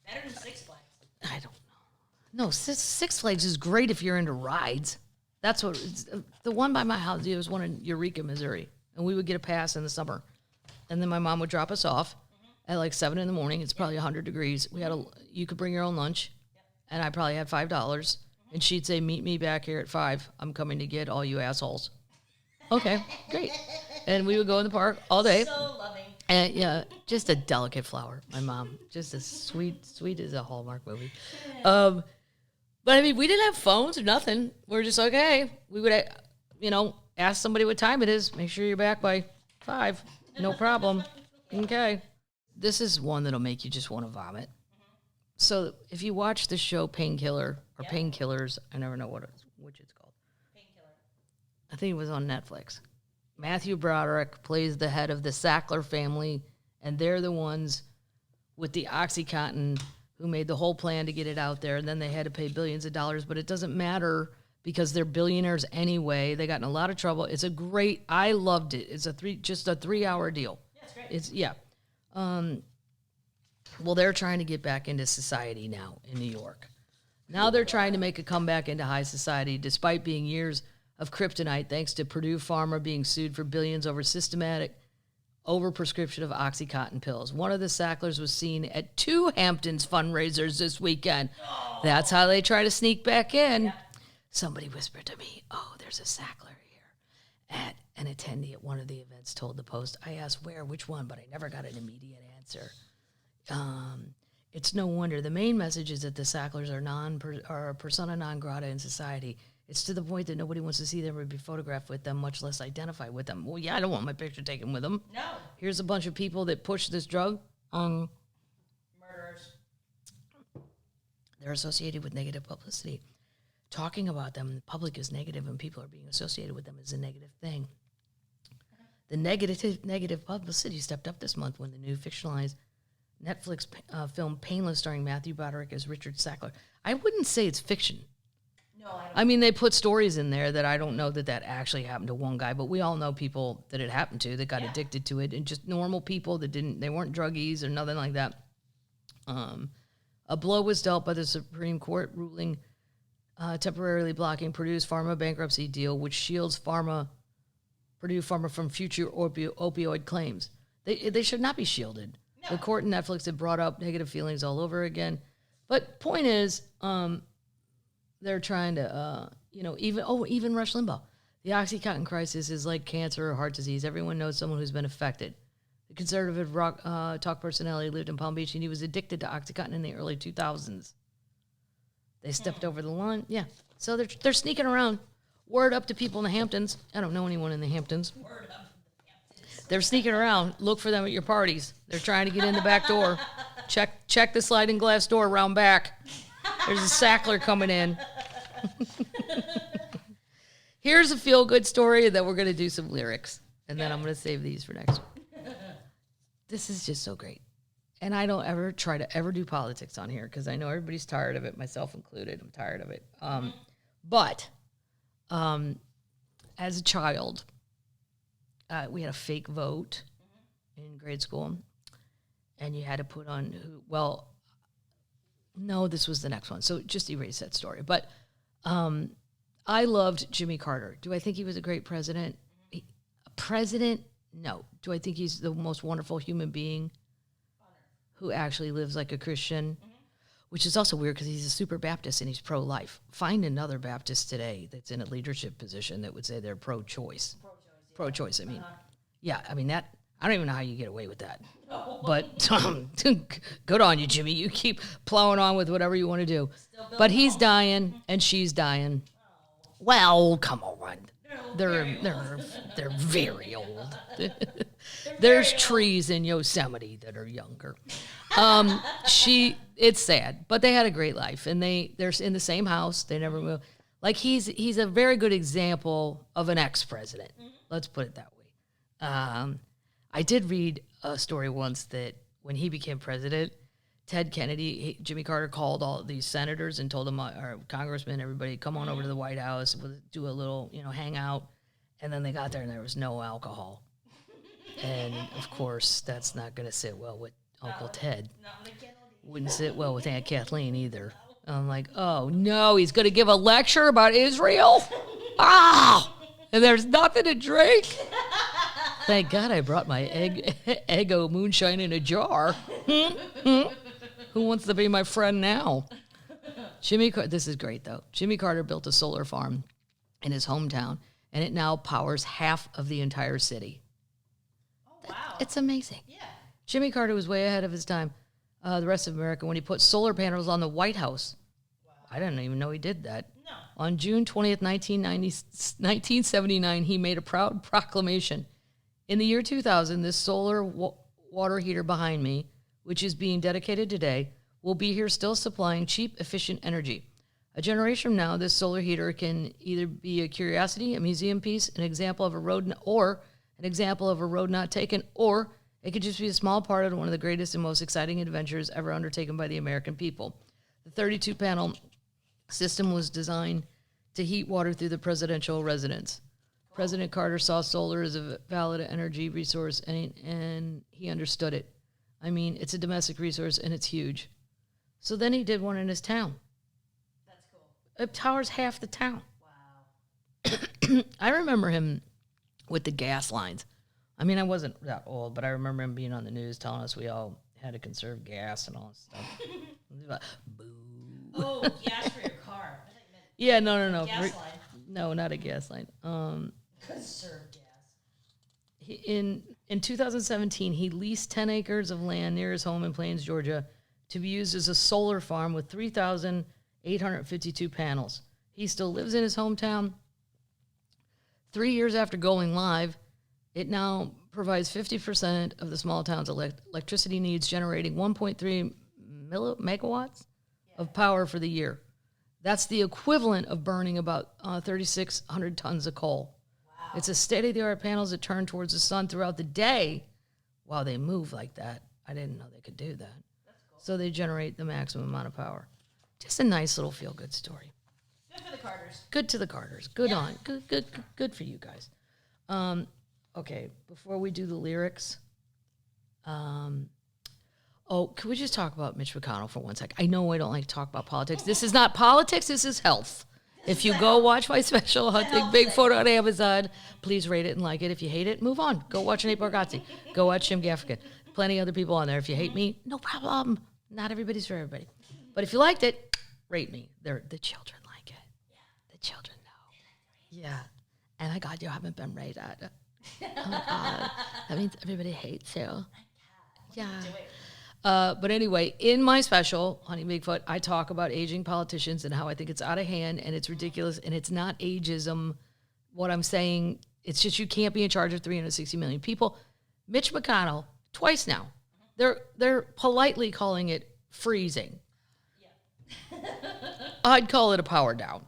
[SPEAKER 2] better than Six Flags.
[SPEAKER 1] I don't know. No, Six Flags is great if you're into rides. That's what the one by my house. It was one in Eureka, Missouri, and we would get a pass in the summer, and then my mom would drop us off at like 7 in the morning. It's probably 100 degrees. You could bring your own lunch, and I probably had $5, and she'd say, "Meet me back here at 5. I'm coming to get all you assholes." Okay, great. And we would go in the park all day.
[SPEAKER 2] So loving.
[SPEAKER 1] And yeah, just a delicate flower. My mom, just as sweet as a Hallmark movie. But I mean, we didn't have phones or nothing. We're just like, hey, we would, ask somebody what time it is. Make sure you're back by 5. No problem. Okay. This is one that'll make you just want to vomit. Mm-hmm. So if you watch the show Painkiller or Painkillers, I never know which it's called.
[SPEAKER 2] Painkiller.
[SPEAKER 1] I think it was on Netflix. Matthew Broderick plays the head of the Sackler family, and they're the ones with the OxyContin who made the whole plan to get it out there, and then they had to pay billions of dollars, but it doesn't matter because they're billionaires anyway. They got in a lot of trouble. It's I loved it. It's just a 3-hour deal.
[SPEAKER 2] Yeah, it's
[SPEAKER 1] great. Well, they're trying to get back into society now in New York. Now they're trying to make a comeback into high society despite being years of kryptonite thanks to Purdue Pharma being sued for billions over systematic overprescription of OxyContin pills. One of the Sacklers was seen at 2 Hamptons fundraisers this weekend. That's how they try to sneak back in. Yeah. Somebody whispered to me, "Oh, there's a Sackler here." At an attendee at one of the events told the Post. I asked where, which one, but I never got an immediate answer. It's no wonder. The main message is that the Sacklers are persona non grata in society. It's to the point that nobody wants to see them or be photographed with them, much less identify with them. Well, yeah, I don't want my picture taken with them.
[SPEAKER 2] No.
[SPEAKER 1] Here's a bunch of people that push this drug.
[SPEAKER 2] Murderers.
[SPEAKER 1] They're associated with negative publicity. Talking about them in the public is negative, and people are being associated with them is a negative thing. The negative publicity stepped up this month when the new fictionalized Netflix film Painless, starring Matthew Broderick as Richard Sackler. I wouldn't say it's fiction.
[SPEAKER 2] No, I don't.
[SPEAKER 1] I mean, they put stories in there that I don't know that actually happened to one guy, but we all know people that it happened to that got addicted to it, and just normal people that they weren't druggies or nothing like that. A blow was dealt by the Supreme Court ruling temporarily blocking Purdue's pharma bankruptcy deal, which shields Purdue Pharma from future opioid claims. They should not be shielded. No. The court and Netflix have brought up negative feelings all over again. But point is, they're trying to, even Rush Limbaugh. The OxyContin crisis is like cancer or heart disease. Everyone knows someone who's been affected. The conservative rock talk personality lived in Palm Beach, and he was addicted to OxyContin in the early 2000s. They stepped over the line. Yeah. So they're sneaking around. Word up to people in the Hamptons. I don't know anyone in the Hamptons.
[SPEAKER 2] Word up in the Hamptons.
[SPEAKER 1] They're sneaking around. Look for them at your parties. They're trying to get in the back door. Check the sliding glass door around back. There's a Sackler coming in. Here's a feel-good story, and then we're going to do some lyrics. And then I'm going to save these for next week. This is just so great. And I don't ever try to do politics on here because I know everybody's tired of it, myself included. I'm tired of it. But as a child, we had a fake vote in grade school, and you had to put on no, this was the next one. So just erase that story. But I loved Jimmy Carter. Do I think he was a great president? A president? No. Do I think he's the most wonderful human being who actually lives like a Christian? Which is also weird because he's a super Baptist and he's pro-life. Find another Baptist today that's in a leadership position that would say they're pro-choice. Pro-choice, I mean. Yeah, I mean, that, I don't even know how you get away with that. No. But good on you, Jimmy. You keep plowing on with whatever you want to do. But he's dying and she's dying. Oh. Well, come on. They're very old. There's trees in Yosemite that are younger. It's sad, but they had a great life, and they're in the same house. They never moved. Like he's a very good example of an ex-president. Let's put it that way. I did read a story once that when he became president, Ted Kennedy, Jimmy Carter called all these senators and told them, or congressmen, everybody, come on over to the White House, we'll do a little, hangout. And then they got there and there was no alcohol. And of course, that's not going to sit well with Uncle Ted. Wouldn't sit well with Aunt Kathleen either. I'm like, oh no, he's going to give a lecture about Israel? And there's nothing to drink? Thank God I brought my Eggo Moonshine in a jar. Who wants to be my friend now? This is great though. Jimmy Carter built a solar farm in his hometown, and it now powers half of the entire city.
[SPEAKER 2] Oh, wow.
[SPEAKER 1] It's amazing.
[SPEAKER 2] Yeah.
[SPEAKER 1] Jimmy Carter was way ahead of his time, the rest of America, when he put solar panels on the White House. Wow. I didn't even know he did that.
[SPEAKER 2] No.
[SPEAKER 1] On June 20th, 1979, he made a proud proclamation. In the year 2000, this solar water heater behind me, which is being dedicated today, will be here still supplying cheap, efficient energy. A generation from now, this solar heater can either be a curiosity, a museum piece, an example of a road not taken, or it could just be a small part of one of the greatest and most exciting adventures ever undertaken by the American people. The 32-panel system was designed to heat water through the presidential residence. Cool. President Carter saw solar as a valid energy resource, and he understood it. I mean, it's a domestic resource, and it's huge. So then he did one in his town.
[SPEAKER 2] That's cool.
[SPEAKER 1] It towers half the town.
[SPEAKER 2] Wow.
[SPEAKER 1] I remember him with the gas lines. I mean, I wasn't that old, but I remember him being on the news telling us we all had to conserve gas and all this stuff. Boo.
[SPEAKER 2] Oh, gas for your car. I thought you meant
[SPEAKER 1] Yeah, no.
[SPEAKER 2] Gas line.
[SPEAKER 1] No, not a gas line.
[SPEAKER 2] Conserve gas.
[SPEAKER 1] In 2017, he leased 10 acres of land near his home in Plains, Georgia, to be used as a solar farm with 3,852 panels. He still lives in his hometown. 3 years after going live, it now provides 50% of the small town's electricity needs, generating 1.3 megawatts of power for the year. That's the equivalent of burning about 3,600 tons of coal. Wow. It's a state-of-the-art panels that turn towards the sun throughout the day while they move like that. I didn't know they could do that. That's cool. So they generate the maximum amount of power. Just a nice little feel-good story.
[SPEAKER 2] Good for the Carters.
[SPEAKER 1] Good to the Carters. Good on. Good for you guys. Okay, before we do the lyrics, can we just talk about Mitch McConnell for 1 sec? I know I don't like to talk about politics. This is not politics, this is health. If you go watch my special, Hunting Bigfoot on Amazon, please rate it and like it. If you hate it, move on. Go watch Nate Bargatze. Go watch Jim Gaffigan. Plenty other people on there. If you hate me, no problem. Not everybody's for everybody. But if you liked it, rate me. The children like it. Yeah. The children know. Yeah. And I God, you haven't been rated. Oh, my God. That means everybody hates you. Yeah. But anyway, in my special, Honey Bigfoot, I talk about aging politicians and how I think it's out of hand and it's ridiculous and it's not ageism. What I'm saying, it's just you can't be in charge of 360 million people. Mitch McConnell, twice now, they're politely calling it freezing. Yeah. I'd call it a power down.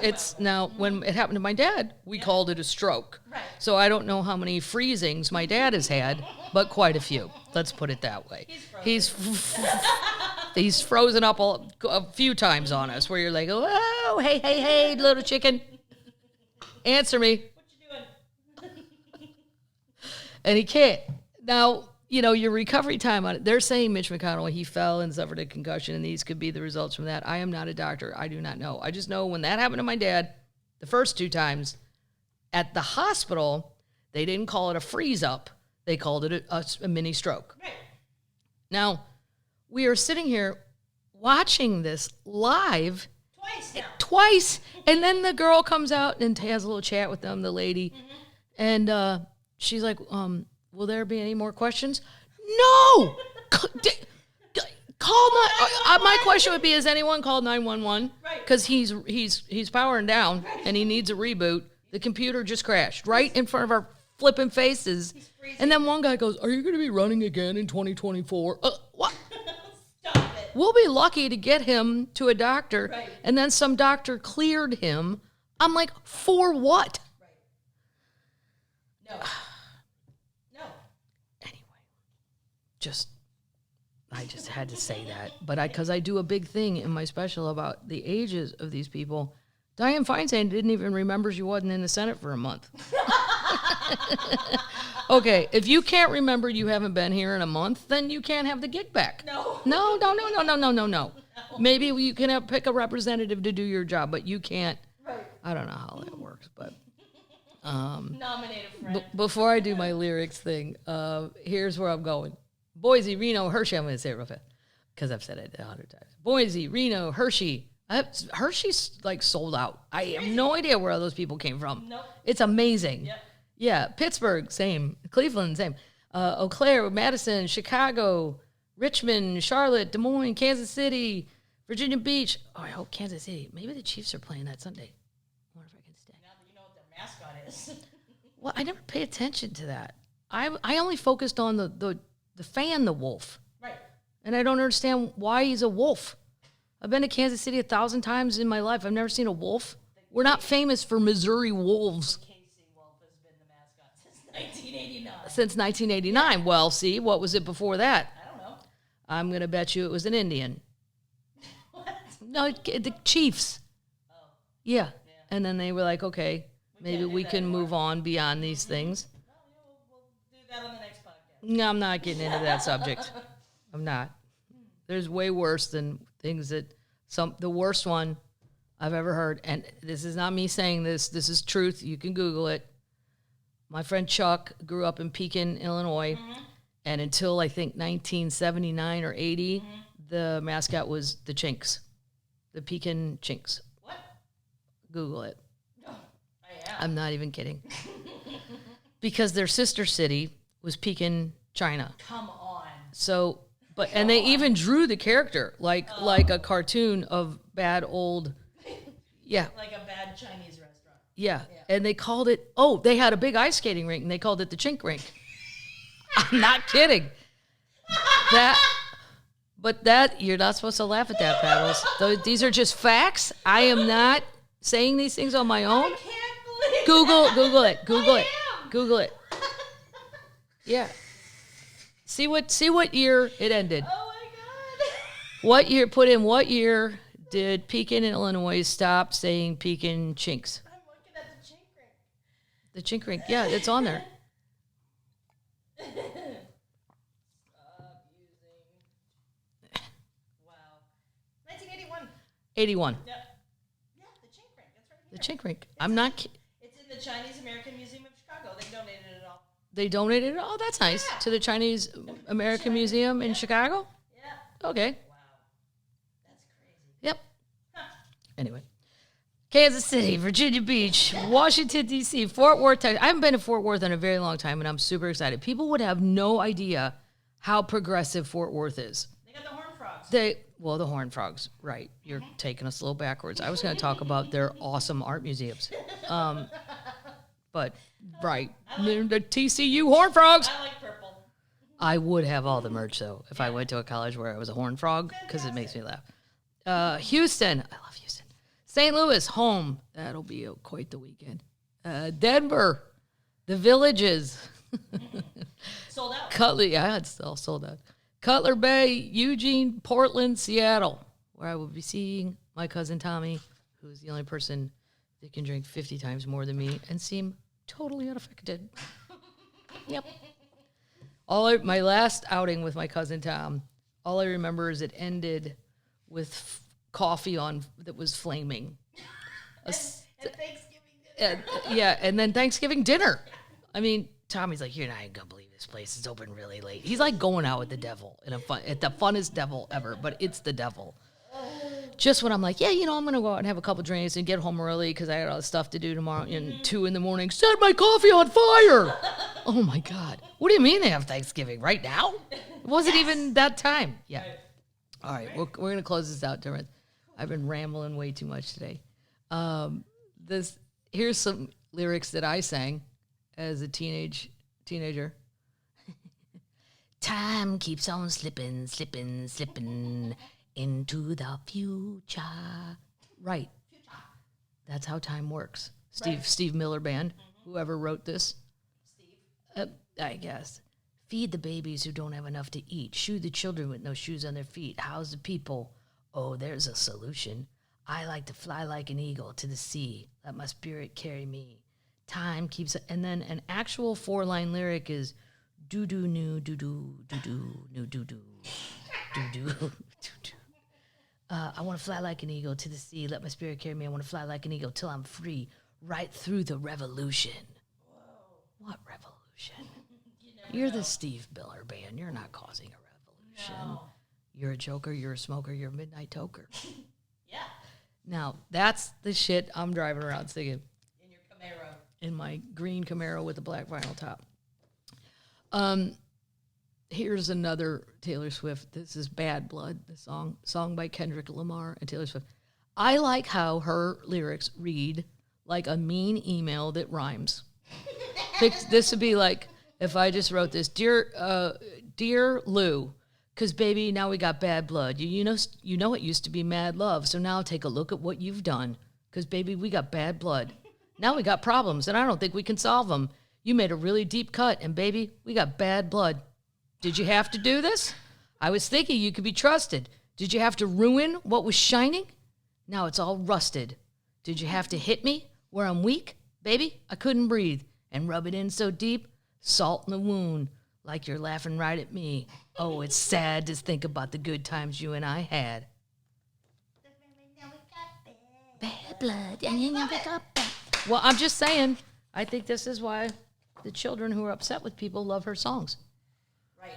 [SPEAKER 1] It's now, when it happened to my dad, we called it a stroke. Right. So I don't know how many freezings my dad has had, but quite a few. Let's put it that way. He's frozen up a few times on us where you're like, oh, hey, little chicken. Answer me.
[SPEAKER 2] What you doing?
[SPEAKER 1] And he can't. Now, your recovery time on it, they're saying Mitch McConnell, he fell and suffered a concussion, and these could be the results from that. I am not a doctor. I do not know. I just know when that happened to my dad, the first 2 times, at the hospital, they didn't call it a freeze-up. They called it a mini stroke. Right. Now, we are sitting here watching this live. Twice. And then the girl comes out and has a little chat with them, the lady. Mm-hmm. And she's like, will there be any more questions? No! Call my question would be, has anyone called 911? Right. Because he's powering down and he needs a reboot. The computer just crashed right in front of our flipping faces. And then one guy goes, are you going to be running again in 2024? What? Stop it. We'll be lucky to get him to a doctor. Right. And then some doctor cleared him. I'm like, for what? Right. No. Anyway, I just had to say that. But because I do a big thing in my special about the ages of these people. Dianne Feinstein didn't even remember she wasn't in the Senate for a month. Okay, if you can't remember you haven't been here in a month, then you can't have the gig back. No. Maybe you can pick a representative to do your job, but you can't. Right. I don't know how that works, but
[SPEAKER 2] nominate a friend.
[SPEAKER 1] Before I do my lyrics thing, here's where I'm going. Boise, Reno, Hershey. I'm going to say it real fast because I've said it 100 times. Boise, Reno, Hershey. Hershey's like sold out. I have no idea where all those people came from. Nope. It's amazing. Yep. Yeah, Pittsburgh, same. Cleveland, same. Eau Claire, Madison, Chicago, Richmond, Charlotte, Des Moines, Kansas City, Virginia Beach. Oh, I hope Kansas City. Maybe the Chiefs are playing that Sunday. I wonder if I can stay.
[SPEAKER 2] Now that you know what their mascot is.
[SPEAKER 1] Well, I never pay attention to that. I only focused on the fan, the wolf. Right. And I don't understand why he's a wolf. I've been to Kansas City 1,000 times in my life. I've never seen a wolf. We're not famous for Missouri wolves.
[SPEAKER 2] Casey Wolf has been the mascot since 1989.
[SPEAKER 1] Since 1989. Yeah. Well, see, what was it before that?
[SPEAKER 2] I don't know.
[SPEAKER 1] I'm going to bet you it was an Indian.
[SPEAKER 2] What?
[SPEAKER 1] No, the Chiefs. Oh. Yeah. And then they were like, okay, maybe we can move on beyond these things.
[SPEAKER 2] Well, we'll do that on the next podcast.
[SPEAKER 1] No, I'm not getting into that subject. I'm not. There's way worse than things that the worst one I've ever heard, and this is not me saying this is truth. You can Google it. My friend Chuck grew up in Pekin, Illinois, and until I think 1979 or 80, the mascot was the Chinks, the Pekin Chinks.
[SPEAKER 2] What?
[SPEAKER 1] Google it.
[SPEAKER 2] I am.
[SPEAKER 1] I'm not even kidding. Because their sister city was Pekin, China.
[SPEAKER 2] Come on.
[SPEAKER 1] So, and they even drew the character like a cartoon of bad old, yeah.
[SPEAKER 2] Like a bad Chinese restaurant.
[SPEAKER 1] Yeah. And they called it, they had a big ice skating rink and they called it the Chink Rink. I'm not kidding. You're not supposed to laugh at that, Paddles. These are just facts. I am not saying these things on my own.
[SPEAKER 2] I can't believe
[SPEAKER 1] Google it. Google
[SPEAKER 2] I
[SPEAKER 1] it.
[SPEAKER 2] am.
[SPEAKER 1] Google it. Yeah. See what year it ended.
[SPEAKER 2] Oh my God.
[SPEAKER 1] What year did Pekin, Illinois stop saying Pekin Chinks?
[SPEAKER 2] I'm looking at the Chink Rink.
[SPEAKER 1] The Chink Rink. Yeah, it's on there.
[SPEAKER 2] Stop using. Wow. 1981.
[SPEAKER 1] 81.
[SPEAKER 2] Yep. Yeah, the Chink Rink. That's right here.
[SPEAKER 1] The Chink Rink. I'm not
[SPEAKER 2] It's in the Chinese American Museum of Chicago. They donated it all.
[SPEAKER 1] They donated it? Oh, that's nice.
[SPEAKER 2] Yeah.
[SPEAKER 1] To the Chinese American Museum in Chicago?
[SPEAKER 2] Yeah.
[SPEAKER 1] Okay.
[SPEAKER 2] Wow. That's crazy.
[SPEAKER 1] Yep.
[SPEAKER 2] Huh.
[SPEAKER 1] Anyway. Kansas City, Virginia Beach, Washington, D.C., Fort Worth, Texas. I haven't been to Fort Worth in a very long time, and I'm super excited. People would have no idea how progressive Fort Worth is.
[SPEAKER 2] They got the Horned Frogs.
[SPEAKER 1] The Horned Frogs, right. You're taking us a little backwards. I was going to talk about their awesome art museums. But, right, the TCU Horned Frogs.
[SPEAKER 2] I like purple.
[SPEAKER 1] I would have all the merch, though, if I went to a college where I was a horned frog, because it makes me laugh. Houston. I love Houston. St. Louis, home. That'll be quite the weekend. Denver. The Villages.
[SPEAKER 2] Sold out.
[SPEAKER 1] Cutler. Yeah, it's all sold out. Cutler Bay, Eugene, Portland, Seattle, where I will be seeing my cousin Tommy, who's the only person that can drink 50 times more than me and seem totally unaffected. Yep. My last outing with my cousin Tom, all I remember is it ended with coffee that was flaming.
[SPEAKER 2] And Thanksgiving dinner.
[SPEAKER 1] And then Thanksgiving dinner. I mean, Tommy's like, you're not even gonna believe this place is open really late. He's like going out with the devil at the funnest devil ever, but it's the devil. Just when I'm like, I'm gonna go out and have a couple drinks and get home early because I got all this stuff to do tomorrow. And 2 a.m, set my coffee on fire. Oh my God! What do you mean they have Thanksgiving right now? It wasn't even that time. Yeah.
[SPEAKER 2] Right.
[SPEAKER 1] All right, we're gonna close this out, Dermot. I've been rambling way too much today. Here's some lyrics that I sang as a teenager. Time keeps on slipping, slipping, slipping into the future. Right. That's how time works. Steve Miller Band, whoever wrote this.
[SPEAKER 2] Steve.
[SPEAKER 1] I guess. Feed the babies who don't have enough to eat. Shoe the children with no shoes on their feet. House the people. Oh, there's a solution. I like to fly like an eagle to the sea. Let my spirit carry me. Time keeps... And then an actual 4-line lyric is... Do-do, new, do-do, do-do, new, do-do, do-do, do-do. I want to fly like an eagle to the sea. Let my spirit carry me. I want to fly like an eagle till I'm free. Right through the revolution. Whoa. What revolution? You're the Steve Miller Band. You're not causing a revolution.
[SPEAKER 2] No.
[SPEAKER 1] You're a joker. You're a smoker. You're a midnight toker.
[SPEAKER 2] Yeah.
[SPEAKER 1] Now, that's the shit I'm driving around singing.
[SPEAKER 2] In your Camaro.
[SPEAKER 1] In my green Camaro with a black vinyl top. Here's another Taylor Swift. This is Bad Blood, the song by Kendrick Lamar and Taylor Swift. I like how her lyrics read like a mean email that rhymes. This would be like, if I just wrote this, dear Lou, because baby, now we got bad blood. You know it used to be mad love, so now take a look at what you've done. Because baby, we got bad blood. Now we got problems, and I don't think we can solve them. You made a really deep cut, and baby, we got bad blood. Did you have to do this? I was thinking you could be trusted. Did you have to ruin what was shining? Now it's all rusted. Did you have to hit me where I'm weak? Baby, I couldn't breathe. And rub it in so deep, salt in the wound, like you're laughing right at me. Oh, it's sad to think about the good times you and I had. Bad blood. Well, I'm just saying, I think this is why the children who are upset with people love her songs.
[SPEAKER 2] Right.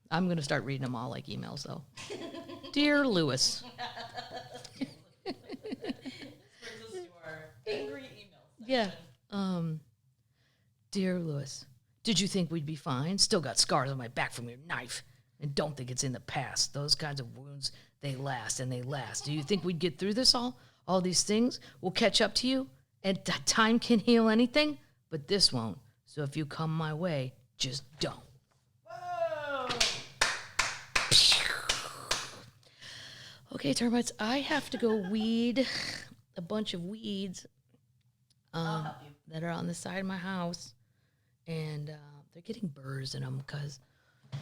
[SPEAKER 1] I'm going to start reading them all like emails, though. Dear Lewis.
[SPEAKER 2] Brings us to
[SPEAKER 1] Yeah. Dear Lewis, did you think we'd be fine? Still got scars on my back from your knife. And don't think it's in the past. Those kinds of wounds, they last and they last. Do you think we'd get through this all? All these things will catch up to you? And time can heal anything? But this won't. So if you come my way, just don't.
[SPEAKER 2] Whoa!
[SPEAKER 1] Okay, termites, I have to go weed a bunch of weeds
[SPEAKER 2] I'll help you.
[SPEAKER 1] that are on the side of my house. And they're getting burrs in them because the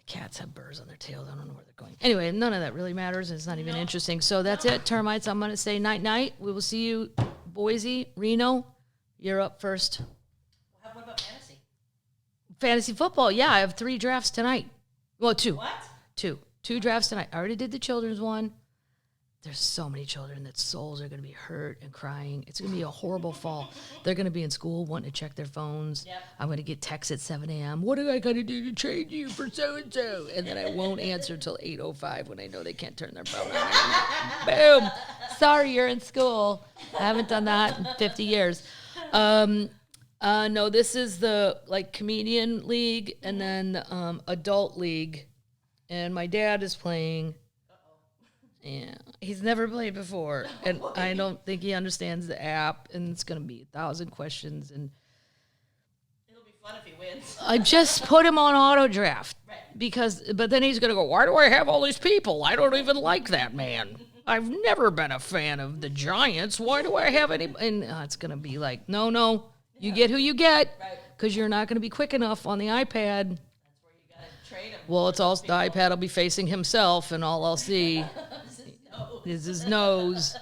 [SPEAKER 1] cats have burrs on their tails. I don't know where they're going. Anyway, none of that really matters. It's not even interesting. So that's it, termites. I'm going to say night-night. We will see you, Boise, Reno. You're up first.
[SPEAKER 2] What about fantasy?
[SPEAKER 1] Fantasy football. Yeah, I have 3 drafts tonight. Well, 2.
[SPEAKER 2] What?
[SPEAKER 1] 2 drafts tonight. I already did the children's one. There's so many children that souls are going to be hurt and crying. It's going to be a horrible fall. They're going to be in school wanting to check their phones. Yep. I'm going to get texts at 7 a.m. What do I got to do to trade you for so-and-so? And then I won't answer until 8:05 when I know they can't turn their phone on. Boom. Sorry, you're in school. I haven't done that in 50 years. No, this is the comedian league and then adult league. And my dad is playing. Yeah, he's never played before, and I don't think he understands the app, and it's going to be 1,000 questions, and
[SPEAKER 2] It'll be fun if he wins.
[SPEAKER 1] I just put him on auto draft,
[SPEAKER 2] Right.
[SPEAKER 1] but then he's going to go, why do I have all these people? I don't even like that man. I've never been a fan of the Giants. Why do I have any? And it's going to be like, no, you get who you get, because you're not going to be quick enough on the iPad.
[SPEAKER 2] That's where you got to trade him.
[SPEAKER 1] Well, it's also, the iPad will be facing himself, and all I'll see is his nose.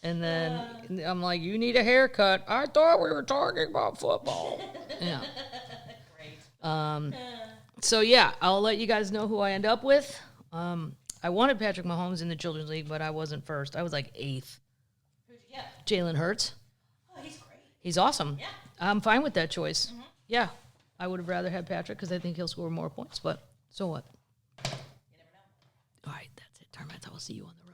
[SPEAKER 1] And then I'm like, you need a haircut. I thought we were talking about football. Yeah.
[SPEAKER 2] Great.
[SPEAKER 1] So, yeah, I'll let you guys know who I end up with. I wanted Patrick Mahomes in the Children's League, but I wasn't first. I was 8th.
[SPEAKER 2] Who'd you get?
[SPEAKER 1] Jalen Hurts.
[SPEAKER 2] Oh, he's great.
[SPEAKER 1] He's awesome.
[SPEAKER 2] Yeah.
[SPEAKER 1] I'm fine with that choice. Mm-hmm. Yeah. I would have rather had Patrick because I think he'll score more points, but so what?
[SPEAKER 2] You never know.
[SPEAKER 1] All right, that's it, termites. I will see you on the road.